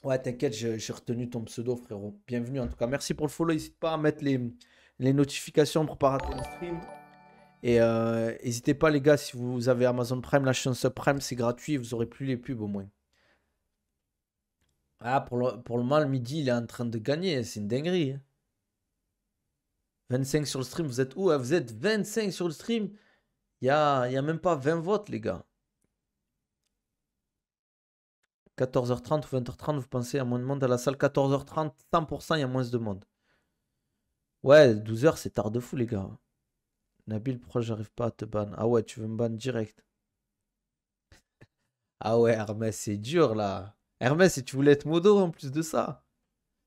S1: Ouais, t'inquiète, j'ai retenu ton pseudo, frérot. Bienvenue, en tout cas. Merci pour le follow. N'hésite pas à mettre les notifications pour pas rater le stream. Et n'hésitez pas, les gars, si vous avez Amazon Prime, lâchez un subprime, c'est gratuit. Vous aurez plus les pubs, au moins. Ah, pour le moment, le midi, il est en train de gagner. C'est une dinguerie, hein. 25 sur le stream, vous êtes où, hein? Vous êtes 25 sur le stream. Il y a même pas 20 votes, les gars. 14h30 ou 20h30, vous pensez, il y a moins de monde à la salle? 14h30, 100%, il y a moins de monde. Ouais, 12h, c'est tard de fou, les gars. Nabil, pourquoi j'arrive pas à te ban? Ah ouais, tu veux me ban direct. Ah ouais, Hermès, c'est dur, là. Hermès, et tu voulais être modo en plus de ça.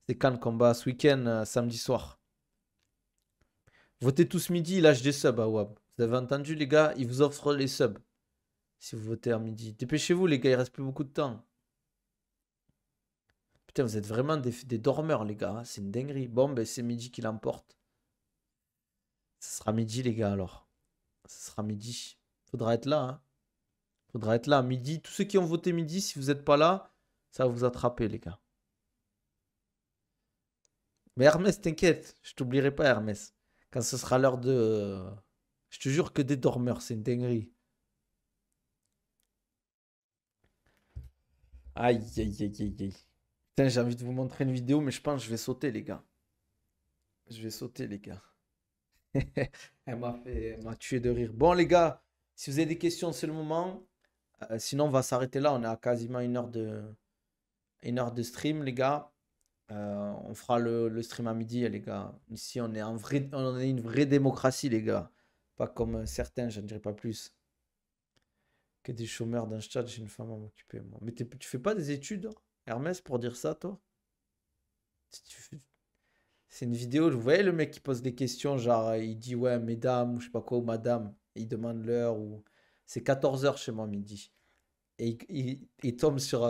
S1: C'est quand le combat? Ce week-end, samedi soir. Votez tous midi, il lâche des subs à Wab. Vous avez entendu, les gars? Il vous offre les subs. Si vous votez à midi. Dépêchez-vous, les gars, il reste plus beaucoup de temps. Putain, vous êtes vraiment des dormeurs, les gars, hein. C'est une dinguerie. Bon, ben c'est midi qui l'emporte. Ce sera midi, les gars, alors. Ce sera midi. Faudra être là, hein. Faudra être là à midi. Tous ceux qui ont voté midi, si vous n'êtes pas là, ça va vous attraper, les gars. Mais Hermès, t'inquiète, je t'oublierai pas, Hermès. Quand ce sera l'heure de... Je te jure que des dormeurs, c'est une dinguerie. Aïe, aïe, aïe, aïe, aïe. Putain, j'ai envie de vous montrer une vidéo, mais je pense que je vais sauter, les gars. Je vais sauter, les gars. Elle m'a tué de rire. Bon, les gars, si vous avez des questions, c'est le moment. Sinon, on va s'arrêter là. On est à quasiment une heure de stream, les gars. On fera le stream à midi, les gars. Ici, on est une vraie démocratie, les gars. Pas comme certains, je ne dirais pas plus. Que des chômeurs dans le chat, j'ai une femme à m'occuper, moi. Mais tu fais pas des études, Hermès, pour dire ça, toi? Si tu fais- C'est une vidéo, vous voyez le mec qui pose des questions, genre il dit ouais, mesdames, ou je sais pas quoi, ou madame, et il demande l'heure, ou c'est 14h chez moi midi. Et il tombe sur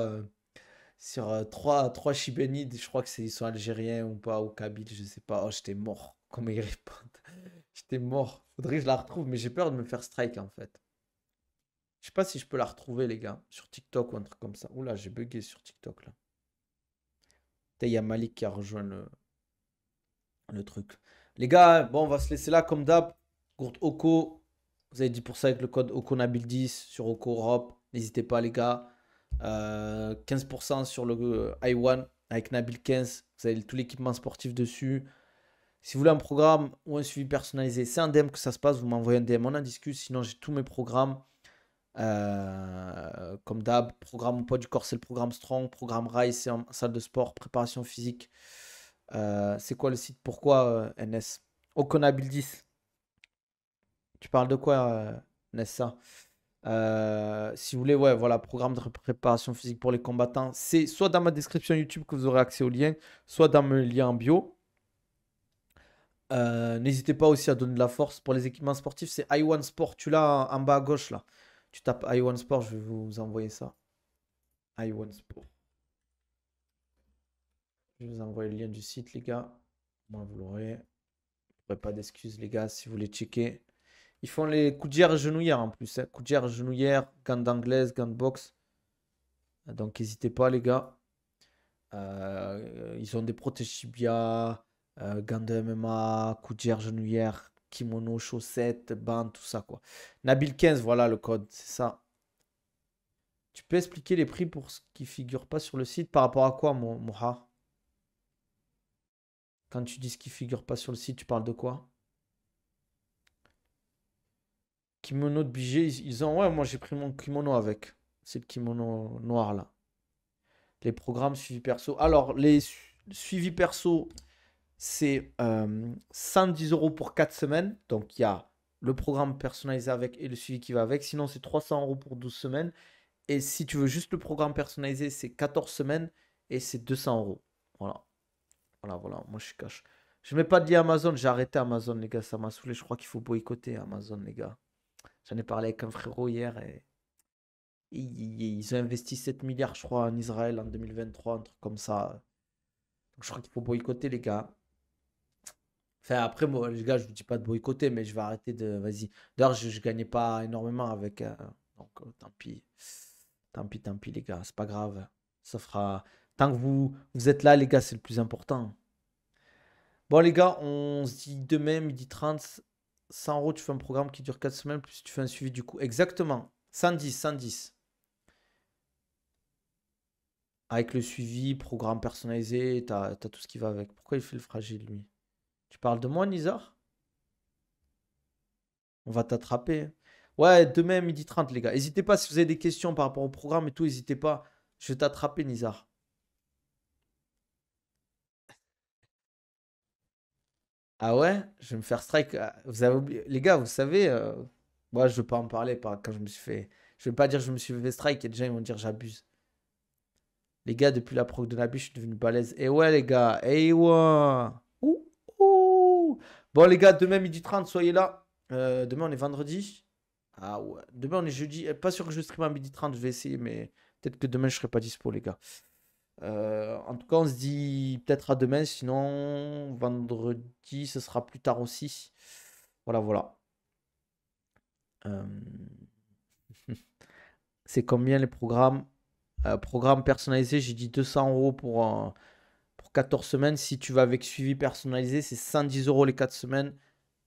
S1: trois Chibénides, je crois que ils sont algériens ou pas, ou kabyles, je sais pas. Oh, j'étais mort. Comment ils répondent? J'étais mort. Faudrait que je la retrouve, mais j'ai peur de me faire strike en fait. Je sais pas si je peux la retrouver, les gars, sur TikTok ou un truc comme ça. Oula, j'ai bugué sur TikTok là. Putain, il y a Malik qui a rejoint le truc. Les gars, bon, on va se laisser là comme d'hab. Gourde Oko, vous avez dit pour ça avec le code OKONABIL10 sur Oko Europe. N'hésitez pas, les gars. 15% sur le i1 avec Nabil 15. Vous avez tout l'équipement sportif dessus. Si vous voulez un programme ou un suivi personnalisé, c'est un DM que ça se passe. Vous m'envoyez un DM, on en discute. Sinon, j'ai tous mes programmes. Comme d'hab, programme au poids du corps, c'est le programme Strong. Programme Rise, c'est en salle de sport, préparation physique. C'est quoi le site? Pourquoi NS? Okonabil 10. Tu parles de quoi, Nessa? Si vous voulez, ouais, voilà, programme de préparation physique pour les combattants. C'est soit dans ma description YouTube que vous aurez accès au lien, soit dans mon lien en bio. N'hésitez pas aussi à donner de la force pour les équipements sportifs. C'est i1 Sport. Tu l'as en bas à gauche là. Tu tapes i1 Sport, je vais vous envoyer ça. i1 Sport. Je vais vous envoyer le lien du site, les gars. Moi, vous l'aurez. Pas d'excuses, les gars, si vous voulez checker. Ils font les coudières et genouillères en plus, hein. Coudières et genouillères, gants d'anglaise, gants de boxe. Donc, n'hésitez pas, les gars. Ils ont des protèges tibia, gants de MMA, coudières, genouillères, kimono, chaussettes, bandes, tout ça, quoi. Nabil 15, voilà le code, c'est ça. Tu peux expliquer les prix pour ce qui figure pas sur le site par rapport à quoi, Moha? Quand tu dis ce qui figure pas sur le site, tu parles de quoi? Kimono de Bigé, ils ont. Ouais, moi j'ai pris mon kimono avec. C'est le kimono noir là. Les programmes suivi perso. Alors, les suivis perso, c'est 110 € pour 4 semaines. Donc, il y a le programme personnalisé avec et le suivi qui va avec. Sinon, c'est 300 € pour 12 semaines. Et si tu veux juste le programme personnalisé, c'est 14 semaines et c'est 200 €. Voilà. Voilà. Moi, je suis cash. Je mets pas de lien Amazon. J'ai arrêté Amazon, les gars. Ça m'a saoulé. Je crois qu'il faut boycotter Amazon, les gars. J'en ai parlé avec un frérot hier et ils ont investi 7 milliards, je crois, en Israël en 2023, un truc comme ça. Donc, je crois qu'il faut boycotter, les gars. Enfin, après, moi, les gars, je vous dis pas de boycotter, mais je vais arrêter de. Vas-y. D'ailleurs, je gagnais pas énormément avec. Donc, tant pis. Tant pis, les gars. C'est pas grave. Ça fera. Tant que vous êtes là, les gars, c'est le plus important. Bon, les gars, on se dit demain, 12h30. 100 €, tu fais un programme qui dure 4 semaines, plus tu fais un suivi du coup. Exactement. 110. Avec le suivi, programme personnalisé, t'as tout ce qui va avec. Pourquoi il fait le fragile, lui? Tu parles de moi, Nizar? On va t'attraper. Ouais, demain, 12h30, les gars. N'hésitez pas, si vous avez des questions par rapport au programme et tout, n'hésitez pas. Je vais t'attraper, Nizar. Ah ouais? Je vais me faire strike. Vous avez oublié. Les gars, vous savez, moi, je ne veux pas en parler quand je me suis fait. Je ne vais pas dire que je me suis fait strike et déjà, ils vont dire j'abuse. Les gars, depuis la proc de Nabi, je suis devenu balèze. Et ouais, les gars. Et ouais. Ouh, ouh. Bon, les gars, demain, 12h30, soyez là. Demain, on est vendredi. Ah ouais. Demain, on est jeudi. Pas sûr que je stream à 12h30. Je vais essayer, mais peut-être que demain, je serai pas dispo, les gars. En tout cas, on se dit peut-être à demain. Sinon, vendredi, ce sera plus tard aussi. Voilà. Euh, C'est combien les programmes? Programme personnalisé, j'ai dit 200 € pour 14 semaines. Si tu vas avec suivi personnalisé, c'est 110 € les 4 semaines,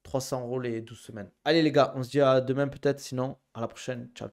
S1: 300 € les 12 semaines. Allez les gars, on se dit à demain peut-être, sinon à la prochaine. Ciao.